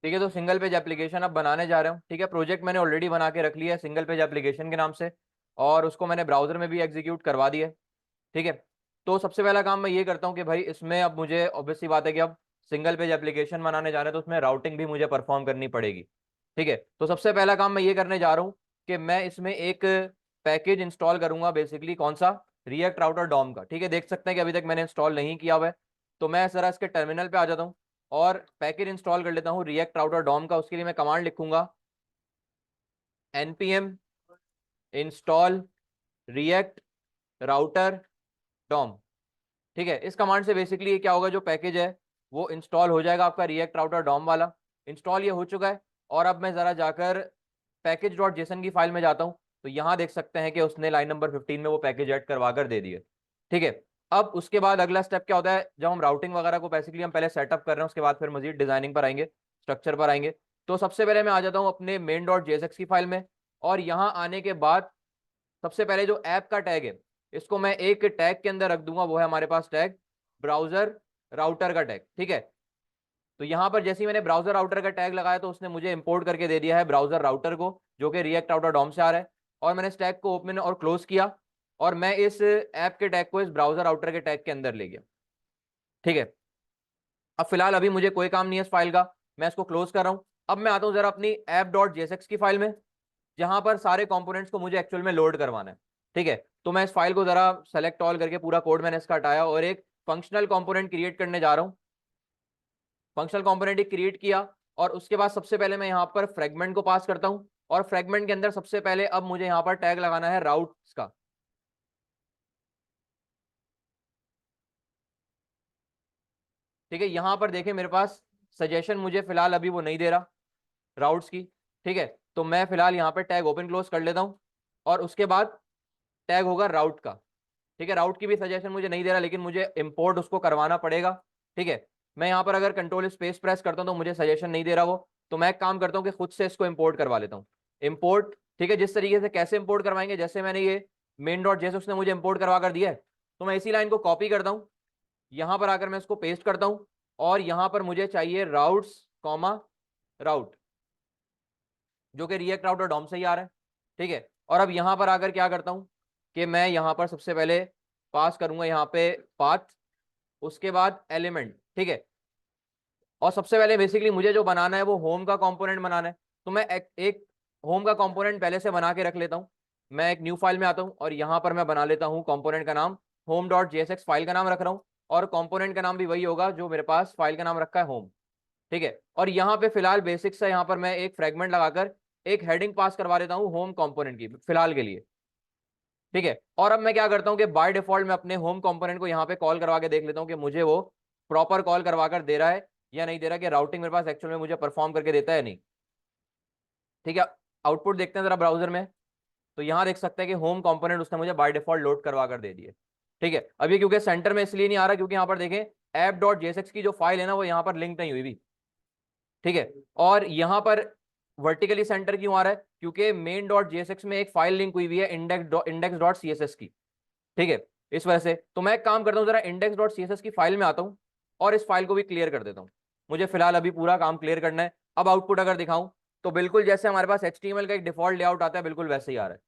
ठीक है, तो सिंगल पेज एप्लीकेशन अब बनाने जा रहे हूँ। ठीक है, प्रोजेक्ट मैंने ऑलरेडी बना के रख लिया है सिंगल पेज एप्लीकेशन के नाम से, और उसको मैंने ब्राउजर में भी एग्जीक्यूट करवा दिया है। ठीक है, तो सबसे पहला काम मैं ये करता हूँ कि भाई इसमें अब मुझे ऑब्वियस सी बात है कि अब सिंगल पेज एप्लीकेशन बनाने जा रहे हैं तो उसमें राउटिंग भी मुझे परफॉर्म करनी पड़ेगी। ठीक है, तो सबसे पहला काम मैं ये करने जा रहा हूँ कि मैं इसमें एक पैकेज इंस्टॉल करूंगा, बेसिकली कौन सा, रिएक्ट राउटर डॉम का। ठीक है, देख सकते हैं कि अभी तक मैंने इंस्टॉल नहीं किया हुआ है, तो मैं जरा इसके टर्मिनल पे आ जाता हूँ और पैकेज इंस्टॉल कर लेता हूँ रिएक्ट राउटर डॉम का। उसके लिए मैं कमांड लिखूंगा npm install React router DOM. ठीक है, इस कमांड से बेसिकली क्या होगा, जो पैकेज है वो इंस्टॉल हो जाएगा आपका रिएक्ट राउटर डॉम वाला। इंस्टॉल ये हो चुका है, और अब मैं जरा जाकर पैकेज डॉट जेसन की फाइल में जाता हूँ, तो यहां देख सकते हैं कि उसने लाइन नंबर 15 में वो पैकेज ऐड करवा कर दे दिए। ठीक है, अब उसके बाद अगला स्टेप क्या होता है, जब हम राउटिंग वगैरह को बेसिकली हम पहले सेटअप कर रहे हैं, उसके बाद फिर मजीद डिजाइनिंग पर आएंगे, स्ट्रक्चर पर आएंगे। तो सबसे पहले मैं आ जाता हूँ अपने मेन डॉट जेएसएक्स की फाइल में, और यहाँ आने के बाद सबसे पहले जो ऐप का टैग है इसको मैं एक टैग के अंदर रख दूंगा, वो है हमारे पास टैग ब्राउजर राउटर का टैग। ठीक है, तो यहां पर जैसे ही मैंने ब्राउजर राउटर का टैग लगाया तो उसने मुझे इंपोर्ट करके दे दिया है ब्राउजर राउटर को, जो कि रिएक्ट राउटर डॉम से आ रहा है। और मैंने इस टैग को ओपन और क्लोज किया, और मैं इस ऐप के टैग को इस ब्राउजर राउटर के टैग के अंदर ले गया। ठीक है, अब फिलहाल अभी मुझे कोई काम नहीं है इस फाइल का, मैं इसको क्लोज कर रहा हूं। अब मैं आता हूं जरा अपनी ऐप डॉट जेएसएक्स की फाइल में, जहां पर सारे कंपोनेंट्स को मुझे एक्चुअल में लोड करवाना है। ठीक है, तो मैं इस फाइल को जरा सेलेक्ट ऑल करके पूरा कोड मैंने इसका हटाया और एक फंक्शनल कंपोनेंट क्रिएट करने जा रहा हूं। फंक्शनल कंपोनेंट एक क्रिएट किया, और उसके बाद सबसे पहले मैं यहां पर फ्रेगमेंट को पास करता हूं, और फ्रेगमेंट के अंदर सबसे पहले अब मुझे यहां पर टैग लगाना है राउट्स का। ठीक है, यहां पर देखें मेरे पास सजेशन मुझे फिलहाल अभी वो नहीं दे रहा राउट्स की। ठीक है, तो मैं फिलहाल यहाँ पे टैग ओपन क्लोज कर लेता हूँ, और उसके बाद टैग होगा राउट का। ठीक है, राउट की भी सजेशन मुझे नहीं दे रहा, लेकिन मुझे इंपोर्ट उसको करवाना पड़ेगा। ठीक है, मैं यहाँ पर अगर कंट्रोल स्पेस प्रेस करता हूँ तो मुझे सजेशन नहीं दे रहा वो, तो मैं एक काम करता हूँ कि खुद से इसको इंपोर्ट करवा लेता हूँ। इंपोर्ट, ठीक है, जिस तरीके से कैसे इंपोर्ट करवाएंगे, जैसे मैंने ये मेन डॉट जैसे उसने मुझे इंपोर्ट करवा कर दिया है, तो मैं इसी लाइन को कॉपी करता हूँ, यहां पर आकर मैं इसको पेस्ट करता हूँ, और यहां पर मुझे चाहिए राउट्स कॉमा राउट, जो कि रिएक्ट राउटर डॉम से ही आ रहा है। ठीक है, और अब यहां पर आकर क्या करता हूं कि मैं यहां पर सबसे पहले पास करूंगा यहाँ पे पाथ, उसके बाद एलिमेंट। ठीक है, और सबसे पहले बेसिकली मुझे जो बनाना है वो होम का कंपोनेंट बनाना है, तो मैं एक होम का कंपोनेंट पहले से बना के रख लेता हूं। मैं एक न्यू फाइल में आता हूं, और यहां पर मैं बना लेता हूं कंपोनेंट का नाम होम डॉट जेएसएक्स, फाइल का नाम रख रहा हूं, और कंपोनेंट का नाम भी वही होगा जो मेरे पास फाइल का नाम रखा है होम। ठीक है, और यहाँ पे फिलहाल बेसिक सा यहाँ पर मैं एक फ्रेगमेंट लगाकर एक हेडिंग पास करवा देता हूँ होम कंपोनेंट की फिलहाल के लिए। ठीक है, और अब मैं क्या करता हूँ कि बाय डिफॉल्ट मैं अपने होम कंपोनेंट को यहाँ पे कॉल करवा के देख लेता हूँ कि मुझे वो प्रॉपर कॉल करवा कर दे रहा है या नहीं दे रहा, कि राउटिंग मेरे पास एक्चुअल में मुझे परफॉर्म करके देता है नहीं। ठीक है, आउटपुट देखते हैं जरा ब्राउजर में, तो यहाँ देख सकते हैं कि होम कंपोनेंट उसने मुझे बाय डिफॉल्ट लोड करवा कर दे दिए। ठीक है, अभी क्योंकि सेंटर में इसलिए नहीं आ रहा क्योंकि यहाँ पर देखें ऐप डॉट जेएसएक्स की जो फाइल है ना वो यहाँ पर लिंक नहीं हुई भी। ठीक है, और यहां पर वर्टिकली सेंटर क्यों आ रहा है, क्योंकि मेन डॉट जेएसएक्स में एक फाइल लिंक हुई है इंडेक्स डॉट सीएसएस की। ठीक है, इस वजह से तो मैं एक काम करता हूं, जरा इंडेक्स डॉट सीएसएस की फाइल में आता हूं और इस फाइल को भी क्लियर कर देता हूं। मुझे फिलहाल अभी पूरा काम क्लियर करना है। अब आउटपुट अगर दिखाऊं तो बिल्कुल जैसे हमारे पास एचटीएमएल का एक डिफॉल्ट लेआउट आता है बिल्कुल वैसे ही आ रहा है।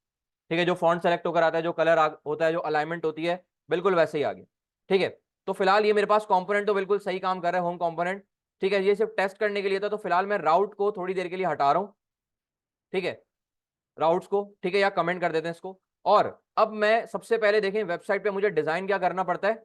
ठीक है, जो फॉन्ट सेलेक्ट होकर आता है, जो कलर होता है, जो अलाइनमेंट होती है, बिल्कुल वैसे ही आ गया। ठीक है, तो फिलहाल ये मेरे पास कंपोनेंट तो बिल्कुल सही काम कर रहा है होम कंपोनेंट। ठीक है, ये सिर्फ टेस्ट करने के लिए था, तो फिलहाल मैं राउट को थोड़ी देर के लिए हटा रहा हूं। ठीक है, राउट्स को, ठीक है, या कमेंट कर देते हैं इसको। और अब मैं सबसे पहले देखें वेबसाइट पे मुझे डिजाइन क्या करना पड़ता है,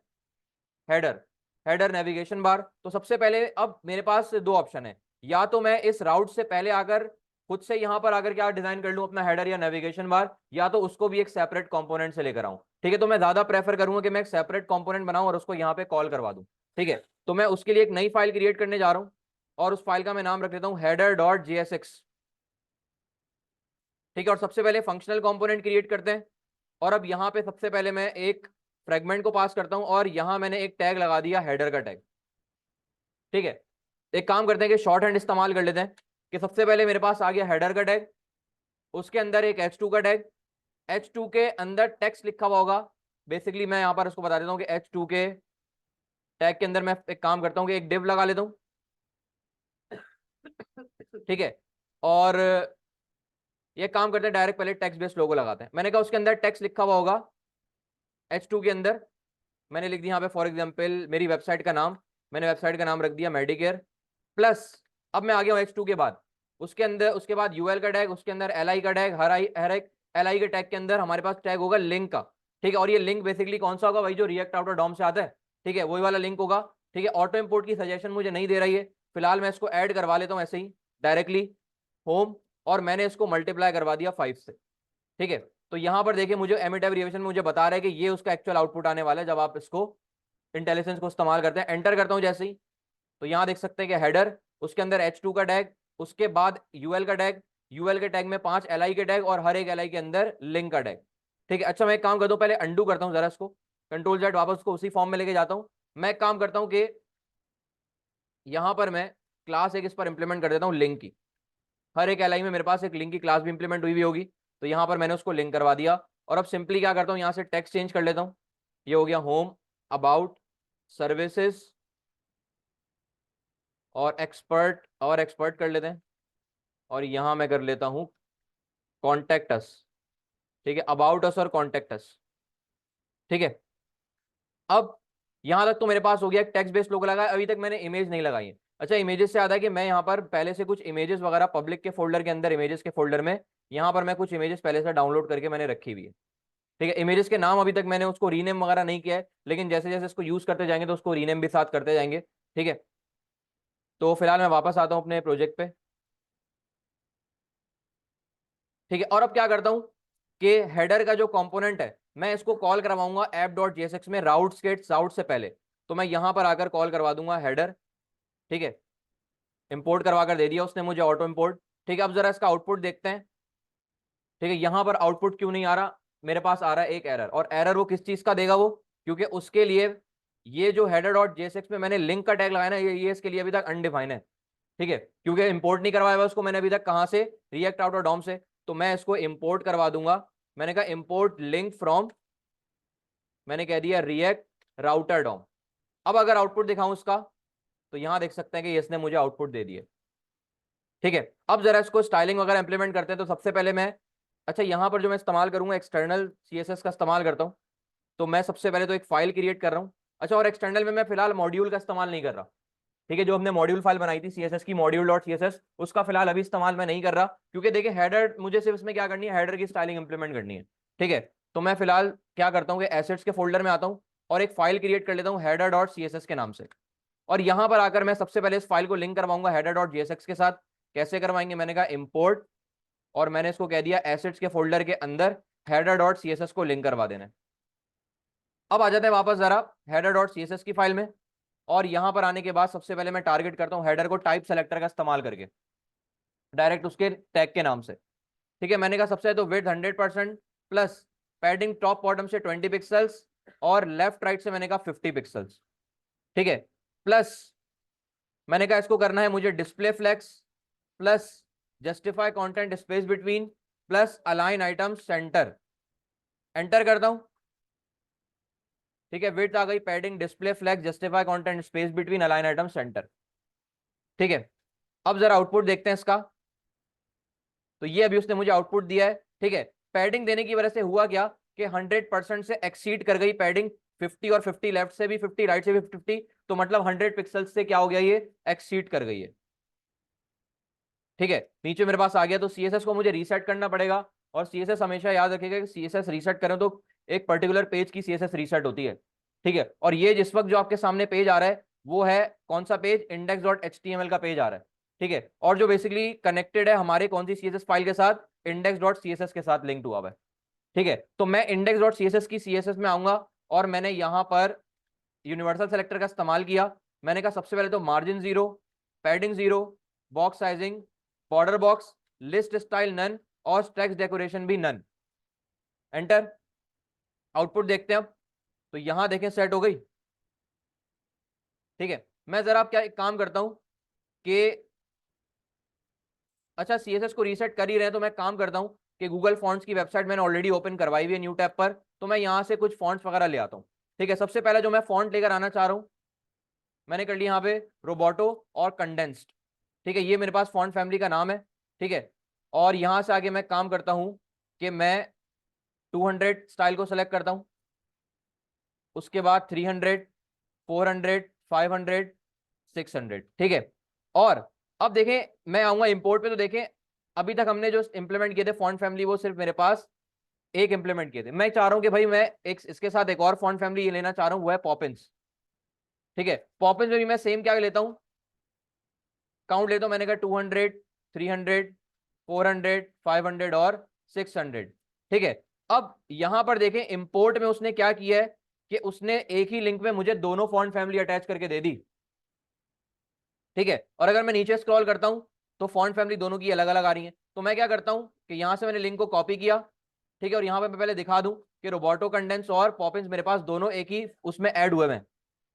हेडर, हेडर नेविगेशन बार। तो सबसे पहले अब मेरे पास दो ऑप्शन है, या तो मैं इस राउट से पहले आकर खुद से यहां पर आकर क्या डिजाइन कर लूं अपना हेडर या नेविगेशन बार, या तो उसको भी एक सेपरेट कंपोनेंट से लेकर आऊं। ठीक है, तो मैं ज्यादा प्रेफर करूंगा कि मैं एक सेपरेट कंपोनेंट बनाऊं और उसको यहां पे कॉल करवा दूं। ठीक है, तो मैं उसके लिए एक नई फाइल क्रिएट करने जा रहा हूं, और उस फाइल का मैं नाम रख देता हूं हेडर डॉट जेएसएक्स। ठीक है, और सबसे पहले फंक्शनल कंपोनेंट क्रिएट करते हैं, और अब यहां पे सबसे पहले मैं एक फ्रेगमेंट को पास करता हूं, और यहां मैंने एक टैग लगा दिया हेडर का टैग। ठीक है, एक काम करते हैं कि शॉर्ट हैंड इस्तेमाल कर लेते हैं, कि सबसे पहले मेरे पास आ गया हेडर का टैग, उसके अंदर एक H2 का टैग, H2 के अंदर टेक्स्ट लिखा हुआ होगा। बेसिकली मैं यहां पर उसको बता देता हूं कि H2 के टैग के अंदर मैं एक काम करता हूं कि एक डिव लगा लेता हूं। ठीक है। और ये काम करते हैं, डायरेक्ट पहले टेक्स्ट बेस्ड लोगो लगाते हैं। मैंने कहा उसके अंदर टेक्स्ट लिखा हुआ होगा H2 के अंदर, मैंने लिख दिया यहाँ पे फॉर एग्जांपल मेरी वेबसाइट का नाम, मैंने वेबसाइट का नाम रख दिया मेडिकेयर प्लस। अब मैं आ गया हूँ H2 के बाद, उसके अंदर उसके बाद यूएल का टैग, उसके अंदर एलआई का टैग, हर एक एलआई के टैग के अंदर हमारे पास टैग होगा लिंक का। ठीक है, और ये लिंक बेसिकली कौन सा होगा, वही जो रिएक्ट आउटर डॉम से आता है। ठीक है, वही वाला लिंक होगा। ठीक है, ऑटो इंपोर्ट की सजेशन मुझे नहीं दे रही है फिलहाल, मैं इसको ऐड करवा लेता हूँ ऐसे ही डायरेक्टली होम, और मैंने इसको मल्टीप्लाई करवा दिया 5 से। ठीक है, तो यहां पर देखिए मुझे एमिट एब्रिविएशन मुझे बता रहा है कि ये उसका एक्चुअल आउटपुट आने वाला है जब आप इसको इंटेलिजेंस को इस्तेमाल करते हैं। एंटर करता हूं जैसे ही, तो यहां देख सकते हैं कि हेडर, उसके अंदर H2 का टैग, उसके बाद यूएल का टैग, यूएल के टैग में 5 एलआई के टैग, और हर एक एलआई के अंदर लिंक का टैग। ठीक है, अच्छा मैं एक काम करता हूं, पहले अंडू करता हूं जरा इसको, कंट्रोल जेड वापस उसको उसी फॉर्म में लेके जाता हूं। मैं एक काम करता हूं कि यहां पर मैं क्लास एक इस पर इंप्लीमेंट कर देता हूं लिंक की, हर एक एलआई में मेरे पास एक लिंक की क्लास भी इंप्लीमेंट हुई भी होगी, तो यहां पर मैंने उसको लिंक करवा दिया। और अब सिंपली क्या करता हूं, यहां से टेक्स्ट चेंज कर लेता हूं, ये हो गया होम, अबाउट, सर्विसेज, और एक्सपर्ट कर लेते हैं, और यहां मैं कर लेता हूं कॉन्टेक्ट अस। ठीक है, अबाउट अस और कॉन्टेक्ट अस। ठीक है, अब यहां तक तो मेरे पास हो गया, एक टेक्स्ट बेस्ड लोगो लगा है, अभी तक मैंने इमेज नहीं लगाई है। अच्छा, इमेजेस से आता है कि मैं यहाँ पर पहले से कुछ इमेजेस वगैरह पब्लिक के फोल्डर के अंदर, इमेजेस के फोल्डर में यहाँ पर मैं कुछ इमेजेस पहले से डाउनलोड करके मैंने रखी हुई है। ठीक है, इमेजेस के नाम अभी तक मैंने उसको रीनेम वगैरह नहीं किया है, लेकिन जैसे जैसे इसको यूज करते जाएंगे तो उसको रीनेम भी साथ करते जाएंगे। ठीक है, तो फिलहाल मैं वापस आता हूँ अपने प्रोजेक्ट पे। ठीक है, और अब क्या करता हूँ कि हेडर का जो कंपोनेंट है मैं इसको कॉल करवाऊंगा app.jsx में राउट से पहले, तो मैं यहां पर आकर कॉल करवा दूंगा हेडर। ठीक है, इंपोर्ट करवा कर दे दिया उसने मुझे ऑटो इंपोर्ट। ठीक है, अब जरा इसका आउटपुट देखते हैं। ठीक है, यहां पर आउटपुट क्यों नहीं आ रहा, मेरे पास आ रहा है एक एरर, और एरर वो किस चीज का देगा वो, क्योंकि उसके लिए ये जो हेडर डॉट जेएसएक्स में मैंने लिंक का टैग लगाया ना, ये इसके लिए अभी तक अनडिफाइन है। ठीक है, क्योंकि इंपोर्ट नहीं करवाया हुआ उसको मैंने अभी तक, कहां से, रिएक्ट आउटर डॉम से, तो मैं इसको इंपोर्ट करवा दूंगा। मैंने कहा इंपोर्ट लिंक फ्रॉम, मैंने कह दिया रिएक्ट राउटर डॉम। अब अगर आउटपुट दिखाऊं उसका, तो यहां देख सकते हैं कि इसने मुझे आउटपुट दे दिए। ठीक है, अब जरा इसको स्टाइलिंग वगैरह इंप्लीमेंट करते हैं, तो सबसे पहले मैं, अच्छा यहां पर जो मैं इस्तेमाल करूंगा एक्सटर्नल सीएसएस का इस्तेमाल करता हूं, तो मैं सबसे पहले तो एक फाइल क्रिएट कर रहा हूं। अच्छा, और एक्सटर्नल में मैं फिलहाल मॉड्यूल का इस्तेमाल नहीं कर रहा। ठीक है, जो हमने मॉड्यूल फाइल बनाई थी सीएसएस की, मॉड्यूल डॉट सीएसएस, उसका फिलहाल अभी इस्तेमाल मैं नहीं कर रहा, क्योंकि देखिए हेडर मुझे सिर्फ इसमें क्या करनी है, हेडर की स्टाइलिंग इंप्लीमेंट करनी है। ठीक है, तो मैं फिलहाल क्या करता हूँ कि एसेट्स के फोल्डर में आता हूँ और एक फाइल क्रिएट कर लेता हूँ हेडर डॉट सीएसएस के नाम से, और यहां पर आकर मैं सबसे पहले इस फाइल को लिंक करवाऊंगा हेडर डॉट जेएसएक्स के साथ। कैसे करवाएंगे, मैंने कहा इंपोर्ट, और मैंने इसको कह दिया एसेट्स के फोल्डर के अंदर हेडर डॉट सीएसएस को लिंक करवा देना है। अब आ जाते हैं वापस जरा हेडर डॉट सीएसएस की फाइल में, और यहां पर आने के बाद सबसे पहले मैं टारगेट करता हूं हेडर को टाइप सेलेक्टर का इस्तेमाल करके, डायरेक्ट उसके टैग के नाम से। ठीक है, मैंने कहा सबसे तो width 100% plus padding top bottom से 20 पिक्सल्स, और लेफ्ट राइट से मैंने कहा 50 पिक्सल्स। ठीक है, प्लस मैंने कहा इसको करना है मुझे display flex, plus justify content space between, plus align item center. Enter करता हूं। ठीक है, विड्थ आ गई, padding, display flex, justify content space between, align item center. ठीक है, अब जरा आउटपुट देखते हैं इसका, तो ये अभी उसने मुझे आउटपुट दिया है। ठीक है, पैडिंग देने की वजह से हुआ क्या कि 100% से एक्सीड कर गई पैडिंग, 50, और 50 लेफ्ट से भी 50, राइट से भी 50, तो मतलब 100 पिक्सल से क्या हो गया, ये एक्सीड कर गई है। ठीक है, नीचे मेरे पास आ गया, तो सीएसएस को मुझे रीसेट करना पड़ेगा, और सीएसएस हमेशा याद रखिएगा कि सीएसएस रीसेट करें तो एक पर्टिकुलर पेज की सीएसएस रीसेट होती है। ठीक है, और ये जिस वक्त जो आपके सामने पेज आ रहा है वो है कौन सा पेज, इंडेक्स डॉट एचटीएमएल का पेज आ रहा है। ठीक है, और जो बेसिकली कनेक्टेड है हमारे कौन सी सीएसएस फाइल के साथ, इंडेक्स डॉट सीएसएस के साथ लिंक्ड हुआ है। ठीक है, तो मैं इंडेक्स डॉट सीएसएस की सीएसएस में आऊंगा, और मैंने यहां पर यूनिवर्सल सेलेक्टर का इस्तेमाल किया। मैंने कहा सबसे पहले तो margin 0, padding 0, box sizing, border box, list style none, और टेक्स्ट डेकोरेशन भी नन। एंटर, आउटपुट देखते हैं अब, तो यहां देखें सेट हो गई। ठीक है, मैं जरा आप क्या एक काम करता हूं कि, अच्छा सीएसएस को रीसेट कर ही रहे हैं, तो मैं काम करता हूं कि गूगल फॉन्ट्स की वेबसाइट मैंने ऑलरेडी ओपन करवाई हुई है न्यू टैब पर, तो मैं यहां से कुछ फॉन्ट्स वगैरह ले आता हूं। ठीक है, सबसे पहले जो मैं फॉन्ट लेकर आना चाह रहा हूं, मैंने कर लिया यहाँ पे रोबोटो और कंडेंस्ड। ठीक है, ये मेरे पास फॉन्ट फैमिली का नाम है। ठीक है, और यहां से आगे मैं काम करता हूं कि मैं 200 स्टाइल को सेलेक्ट करता हूं, उसके बाद 300, 400, 500, 600। ठीक है, और अब देखें मैं आऊंगा इंपोर्ट पे, तो देखें अभी तक हमने जो इंप्लीमेंट किए थे फॉन्ट फैमिली वो सिर्फ मेरे पास एक इंप्लीमेंट किए थे। मैं चाह रहा हूं कि भाई मैं एक इसके साथ एक और फॉन्ट फैमिली ये लेना चाह रहा हूं, वो है पॉपिंस। ठीक है, पॉपिंस में भी मैं सेम क्या लेता हूं, काउंट लेता हूं, मैंने कहा 200, 300, 400, 500 और 600। ठीक है, अब यहां पर देखें इंपोर्ट में उसने क्या किया है कि उसने एक ही लिंक में मुझे दोनों फॉन्ट फैमिली अटैच करके दे दी। ठीक है, और अगर मैं नीचे स्क्रॉल करता हूं तो फॉन्ट फैमिली दोनों की अलग अलग आ रही है। तो मैं क्या करता हूं कि यहां से मैंने लिंक को कॉपी किया। ठीक है, और यहां पे मैं पहले दिखा दूं कि रोबोटो कंडेंस और पॉपिंस मेरे पास दोनों एक ही उसमें ऐड हुए हैं।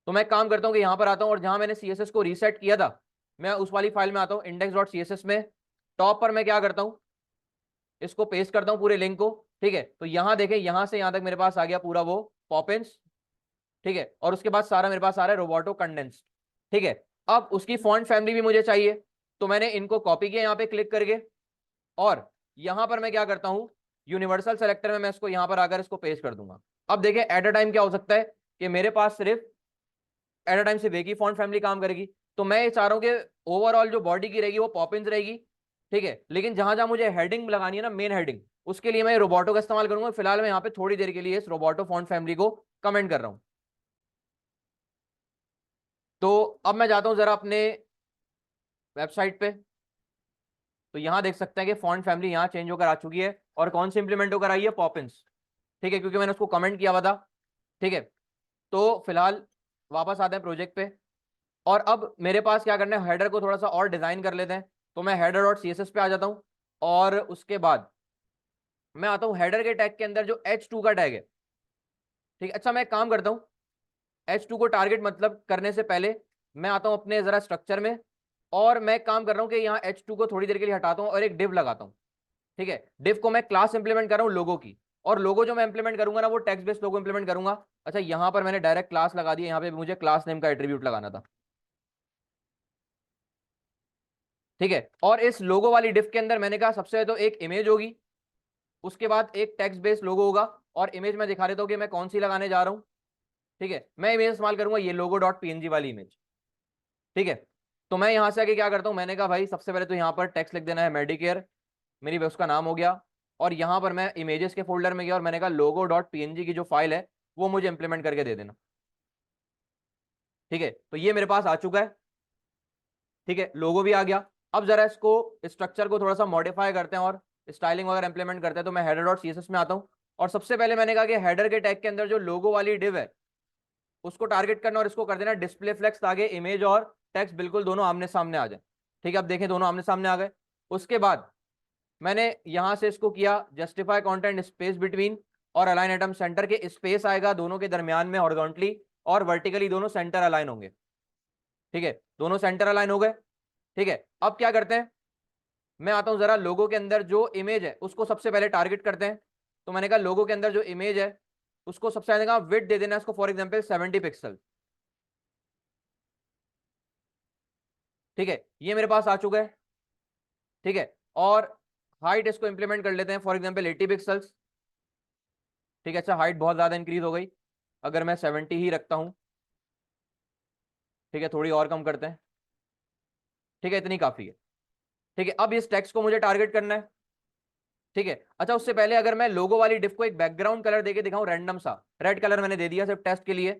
तो मैं काम करता हूं कि यहां पर आता हूं और जहां मैंने सीएसएस को रीसेट किया था मैं उस वाली फाइल में आता हूं, index.css में टॉप पर मैं क्या करता हूं, इसको पेस्ट करता हूं पूरे लिंक को। ठीक है, तो यहां देखें यहां से यहां तक मेरे पास आ गया पूरा वो पॉपिंस। ठीक है, और उसके बाद सारा मेरे पास आ रहा है रोबोटो कंडेंस। ठीक है, अब उसकी फॉन्ट फैमिली भी मुझे चाहिए, तो मैंने इनको कॉपी किया यहाँ पे क्लिक करके, और यहां पर मैं क्या करता हूं, यूनिवर्सल सेलेक्टर में मैं इसको यहां पर आकर इसको पेस्ट कर दूंगा। अब देखें एट अ टाइम क्या हो सकता है कि मेरे पास सिर्फ एट अ टाइम सिर्फ एक ही फॉन्ट फैमिली काम करेगी। तो मैं ये चाह रहा हूं कि ओवरऑल जो बॉडी की रहेगी वो पॉपिंस रहेगी। ठीक है, लेकिन जहां जहां मुझे हेडिंग लगानी है ना, मेन हेडिंग, उसके लिए मैं रोबोटो का इस्तेमाल करूंगा। फिलहाल मैं यहाँ पे थोड़ी देर के लिए इस रोबोटो फॉन्ट फैमिली को कमेंट कर रहा हूं। तो अब मैं जाता हूं जरा अपने वेबसाइट पे, तो यहां देख सकते हैं कि फॉन्ट फैमिली यहां चेंज होकर आ चुकी है, और कौन सी इंप्लीमेंट होकर आई है, पॉपिंस। ठीक है, क्योंकि मैंने उसको कमेंट किया हुआ था। ठीक है, तो फिलहाल वापस आते हैं प्रोजेक्ट पे, और अब मेरे पास क्या करना है, हेडर को थोड़ा सा और डिजाइन कर लेते हैं। तो मैं header dot C S S पे आ जाता हूं, और उसके बाद मैं आता हूं हेडर के टैग के अंदर जो H2 का टैग है। ठीक है, अच्छा मैं एक काम करता हूं, H2 को टारगेट मतलब करने से पहले मैं आता हूं अपने जरा स्ट्रक्चर में, और मैं काम कर रहा हूं कि यहाँ H2 को थोड़ी देर के लिए हटाता हूं और एक डिव लगाता हूं। ठीक है, डिव को मैं क्लास इंप्लीमेंट कर रहा हूं लोगो की, और लोगो जो मैं इंप्लीमेंट करूंगा ना वो टेक्स्ट बेस्ड लोगो इंप्लीमेंट करूंगा। अच्छा यहां पर मैंने डायरेक्ट क्लास लगा दिया, यहां पे मुझे क्लास नेम का एट्रीब्यूट लगाना था। ठीक है, और इस लोगो वाली डिव के अंदर मैंने कहा सबसे तो एक इमेज होगी, उसके बाद एक टेक्स्ट बेस्ड लोगो होगा, और इमेज में दिखा देता हूं कि मैं कौन सी लगाने जा रहा हूं। ठीक है, मैं इमेज इस्तेमाल करूंगा ये लोगो डॉट पीएनजी वाली इमेज। ठीक है, तो मैं यहां से आके क्या करता हूं, मैंने कहा भाई सबसे पहले तो यहां पर टेक्स्ट लिख देना है मेडिकेयर, मेरी उसका नाम हो गया, और यहां पर मैं इमेजेस के फोल्डर में गया और मैंने कहा लोगो डॉट पीएनजी की जो फाइल है वो मुझे इंप्लीमेंट करके दे देना। ठीक है, तो ये मेरे पास आ चुका है। ठीक है, लोगो भी आ गया। अब जरा इसको स्ट्रक्चर को थोड़ा सा मॉडिफाई करते हैं और स्टाइलिंग वगैरह इंप्लीमेंट करते हैं। तो मैं हेडर डॉट सीएसएस में आता हूं, और सबसे पहले मैंने कहा कि हेडर के टैग के अंदर जो लोगो वाली डिव है उसको टारगेट करना और इसको कर देना डिस्प्ले फ्लेक्स, ताकि इमेज और टेक्स्ट बिल्कुल दोनों आमने सामने आ जाए। ठीक है, अब देखें दोनों आमने सामने आ गए। उसके बाद मैंने यहां से इसको किया जस्टिफाई कंटेंट स्पेस बिटवीन, और अलाइन एटम सेंटर के स्पेस आएगा दोनों के दरमियान में हॉरिजॉन्टली, और वर्टिकली दोनों सेंटर अलाइन होंगे। ठीक है, दोनों सेंटर अलाइन हो गए। ठीक है, अब क्या करते हैं, मैं आता हूं जरा लोगो के अंदर जो इमेज है उसको सबसे पहले टारगेट करते हैं। तो मैंने कहा लोगो के अंदर जो इमेज है उसको सबसे पहले कहा विड्थ दे देना है, इसको फॉर एग्जांपल 70 पिक्सल। ठीक है, ये मेरे पास आ चुका है। ठीक है, और हाइट इसको इंप्लीमेंट कर लेते हैं फॉर एग्जांपल 80 पिक्सल्स। ठीक है, अच्छा हाइट बहुत ज्यादा इंक्रीज हो गई, अगर मैं 70 ही रखता हूं। ठीक है, थोड़ी और कम करते हैं। ठीक है, इतनी काफी है। ठीक है, अब इस टेक्स्ट को मुझे टारगेट करना है। ठीक है, अच्छा उससे पहले अगर मैं लोगो वाली डिफ को एक बैकग्राउंड कलर देके दिखाऊं, रैंडम सा रेड कलर मैंने दे दिया सिर्फ टेस्ट के लिए,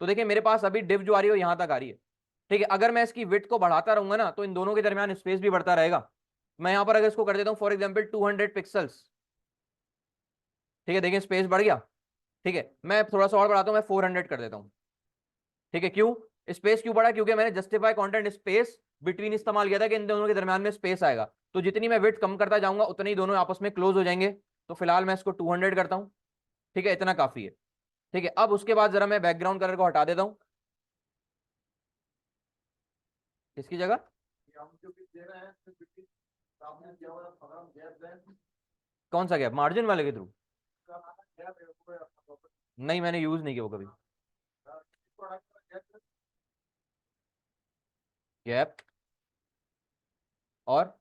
तो देखिए मेरे पास अभी डिफ जो आ रही है यहां तक आ रही है। ठीक है, अगर मैं इसकी विड्थ को बढ़ाता रहूंगा ना तो इन दोनों के दरमियान स्पेस भी बढ़ता रहेगा। मैं यहां पर अगर इसको कर देता हूं फॉर एग्जाम्पल 200 पिक्सल्स, ठीक है देखिए स्पेस बढ़ गया। ठीक है, मैं थोड़ा सा और बढ़ाता हूं, मैं 400 कर देता हूं। ठीक है, क्यों स्पेस क्यों बढ़ा, क्योंकि मैंने जस्टिफाई कंटेंट स्पेस बिटवीन इस्तेमाल किया था कि इन दोनों के दरमियान में स्पेस आएगा, तो जितनी मैं विड्थ कम करता जाऊंगा उतने ही दोनों आपस में क्लोज हो जाएंगे। तो फिलहाल मैं इसको 200 करता हूं। ठीक है, इतना काफी है। ठीक है, अब उसके बाद जरा मैं बैकग्राउंड कलर को हटा देता हूं। इसकी जगह कौन सा गैप, मार्जिन वाले के थ्रू? नहीं मैंने यूज नहीं किया वो कभी गैप। और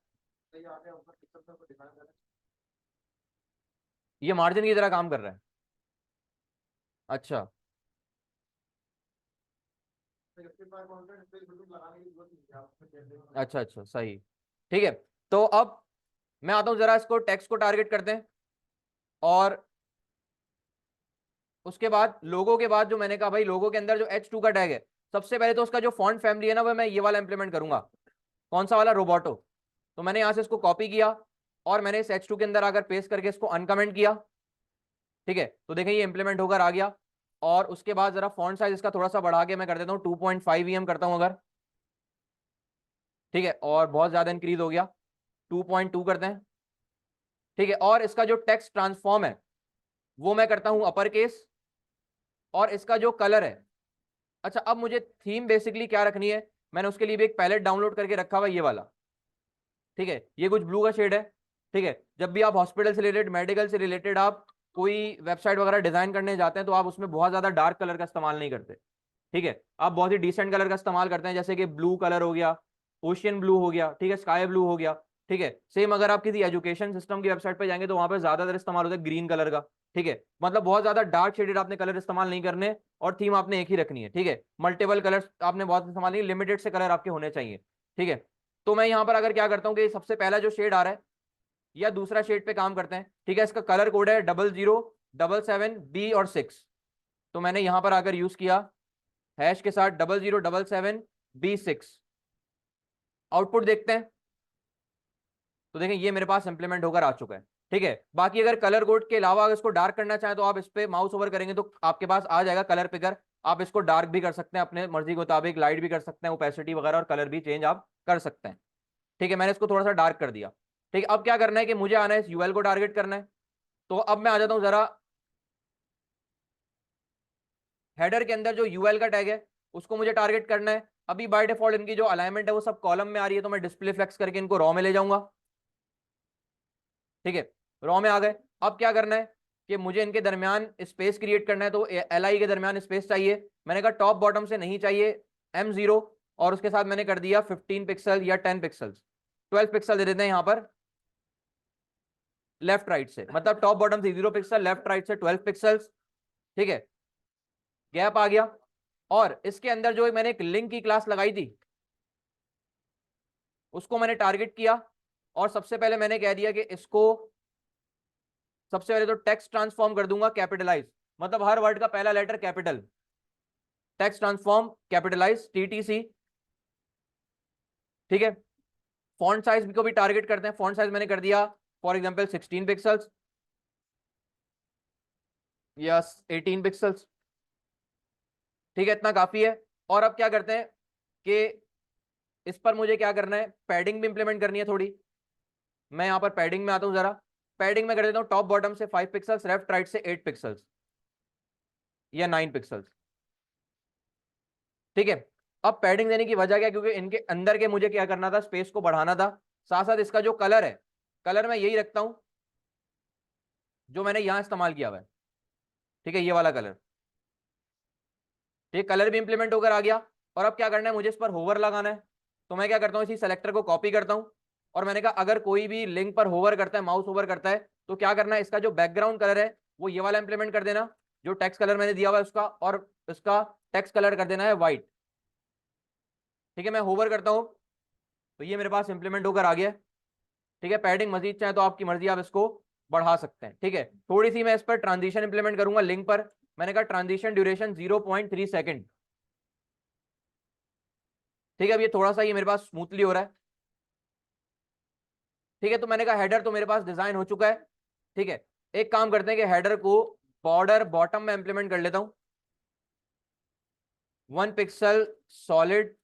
ये मार्जिन की तरह काम कर रहा है। अच्छा, अच्छा अच्छा, सही। ठीक है, तो अब मैं आता हूं, जरा इसको टेक्स्ट को टारगेट करते हैं। और उसके बाद लोगो के बाद जो मैंने कहा भाई, लोगो के अंदर जो H2 का टैग है, सबसे पहले तो उसका जो फॉन्ट फैमिली है ना, वो मैं ये वाला इंप्लीमेंट करूंगा। कौन सा वाला? रोबोटो। तो मैंने यहां से इसको कॉपी किया और मैंने इस H2 के अंदर आकर पेस्ट करके इसको अनकमेंट किया। ठीक है, तो देखें ये इंप्लीमेंट होकर आ गया। और उसके बाद जरा फॉन्ट साइज इसका थोड़ा सा बढ़ा के मैं कर देता हूँ 2.5 EM करता हूँ अगर। ठीक है, और बहुत ज्यादा इंक्रीज हो गया, 2.2 करते हैं। ठीक है, और इसका जो टेक्स्ट ट्रांसफॉर्म है वो मैं करता हूं अपर केस। और इसका जो कलर है, अच्छा अब मुझे थीम बेसिकली क्या रखनी है, मैंने उसके लिए भी एक पैलेट डाउनलोड करके रखा हुआ, ये वाला। ठीक है, ये कुछ ब्लू का शेड है। ठीक है, जब भी आप हॉस्पिटल से रिलेटेड, मेडिकल से रिलेटेड आप कोई वेबसाइट वगैरह डिजाइन करने जाते हैं तो आप उसमें बहुत ज्यादा डार्क कलर का इस्तेमाल नहीं करते। ठीक है, आप बहुत ही डिसेंट कलर का इस्तेमाल करते हैं, जैसे कि ब्लू कलर हो गया, ओशियन ब्लू हो गया, ठीक है, स्काई ब्लू हो गया। ठीक है, सेम अगर आप किसी एजुकेशन सिस्टम की वेबसाइट पे जाएंगे तो वहां पे ज्यादातर इस्तेमाल होता है ग्रीन कलर का। ठीक है, मतलब बहुत ज्यादा डार्क शेडेड आपने कलर इस्तेमाल नहीं करने, और थीम आपने एक ही रखनी है। ठीक है, मल्टीपल कलर आपने बहुत इस्तेमाल नहीं, लिमिटेड से कलर आपके होने चाहिए। ठीक है, तो मैं यहाँ पर अगर क्या करता हूँ कि सबसे पहला जो शेड आ रहा है या दूसरा शेड पे काम करते हैं। ठीक है, इसका कलर कोड है 0077B और 6। तो मैंने यहां पर आकर यूज किया हैश के साथ 0077B6। आउटपुट देखते हैं, तो देखें ये मेरे पास इंप्लीमेंट होकर आ चुका है। ठीक है, बाकी अगर कलर कोड के अलावा अगर इसको डार्क करना चाहें तो आप इस पे माउस ओवर करेंगे तो आपके पास आ जाएगा कलर पिकर। आप इसको डार्क भी कर सकते हैं अपने मर्जी के मुताबिक, लाइट भी कर सकते हैं, ओपेसिटी वगैरह और कलर भी चेंज आप कर सकते हैं। ठीक है, मैंने इसको थोड़ा सा डार्क कर दिया। ठीक है, अब क्या करना है कि मुझे आना है इस यूएल को टारगेट करना है। तो अब मैं आ जाता हूं जरा हेडर के अंदर जो यूएल का टैग है उसको मुझे टारगेट करना है। अभी बाय डिफॉल्ट इनकी जो अलाइनमेंट है वो सब कॉलम में आ रही है, तो मैं डिस्प्ले फ्लेक्स करके इनको रॉ में ले जाऊंगा। ठीक है, रॉ में आ गए। अब क्या करना है कि मुझे इनके दरमियान स्पेस क्रिएट करना है, तो एल आई के दरमियान स्पेस चाहिए। मैंने कहा टॉप बॉटम से नहीं चाहिए, M0। और उसके साथ मैंने कर दिया 15 पिक्सल या 10 पिक्सल, 12 पिक्सल दे देते हैं यहाँ पर लेफ्ट राइट से, मतलब टॉप बॉटम से 0 पिक्सल, लेफ्ट राइट से 12 पिक्सल्स। ठीक है, गैप आ गया। और इसके अंदर जो मैंने एक लिंक की क्लास लगाई थी उसको मैंने टारगेट किया। और सबसे पहले मैंने कह दिया कि इसको सबसे पहले तो टेक्स्ट ट्रांसफॉर्म कर दूंगा कैपिटलाइज, मतलब हर वर्ड का पहला letter capital. Text transform capitalize TTC। ठीक है, फॉन्ट साइज को भी टारगेट करते हैं। फॉन्ट साइज मैंने कर दिया फॉर एग्जांपल 16 पिक्सल्स या 18 पिक्सल्स। ठीक है, इतना काफी है। और अब क्या करते हैं कि इस पर मुझे क्या करना है, पैडिंग भी इंप्लीमेंट करनी है थोड़ी। मैं यहां पर पैडिंग में आता हूं जरा। पैडिंग में कर देता हूं टॉप बॉटम से 5 पिक्सल्स, लेफ्ट राइट से 8 पिक्सल्स या 9 पिक्सल्स। ठीक है, अब पैडिंग देने की वजह क्या, क्योंकि इनके अंदर के मुझे क्या करना था, स्पेस को बढ़ाना था। साथ साथ इसका जो कलर है, कलर मैं यही रखता हूं जो मैंने यहां इस्तेमाल किया हुआ है। ठीक है, ये वाला कलर। ठीक, कलर भी इंप्लीमेंट होकर आ गया। और अब क्या करना है, मुझे इस पर होवर लगाना है। तो मैं क्या करता हूँ, इसी सेलेक्टर को कॉपी करता हूँ। और मैंने कहा अगर कोई भी लिंक पर होवर करता है, माउस होवर करता है, तो क्या करना है, इसका जो बैकग्राउंड कलर है वो ये वाला इंप्लीमेंट कर देना, जो टेक्स्ट कलर मैंने दिया हुआ है उसका, और इसका टेक्स्ट कलर कर देना है व्हाइट। ठीक है, मैं होवर करता हूँ तो ये मेरे पास इंप्लीमेंट होकर आ गया। ठीक है, पैडिंग मजीद चाहे तो आपकी मर्जी, आप इसको बढ़ा सकते हैं। ठीक है, थोड़ी सी मैं इस पर ट्रांजिशन इंप्लीमेंट करूंगा लिंक पर। मैंने कहा ट्रांजिशन ड्यूरेशन 0.3 सेकेंड। ठीक है, अब ये थोड़ा सा ये मेरे पास स्मूथली हो रहा है। ठीक है, तो मैंने कहा हेडर तो मेरे पास डिजाइन हो चुका है। ठीक है, एक काम करते हैं कि हेडर को बॉर्डर बॉटम में इंप्लीमेंट कर लेता हूं, 1 पिक्सल सॉलिड,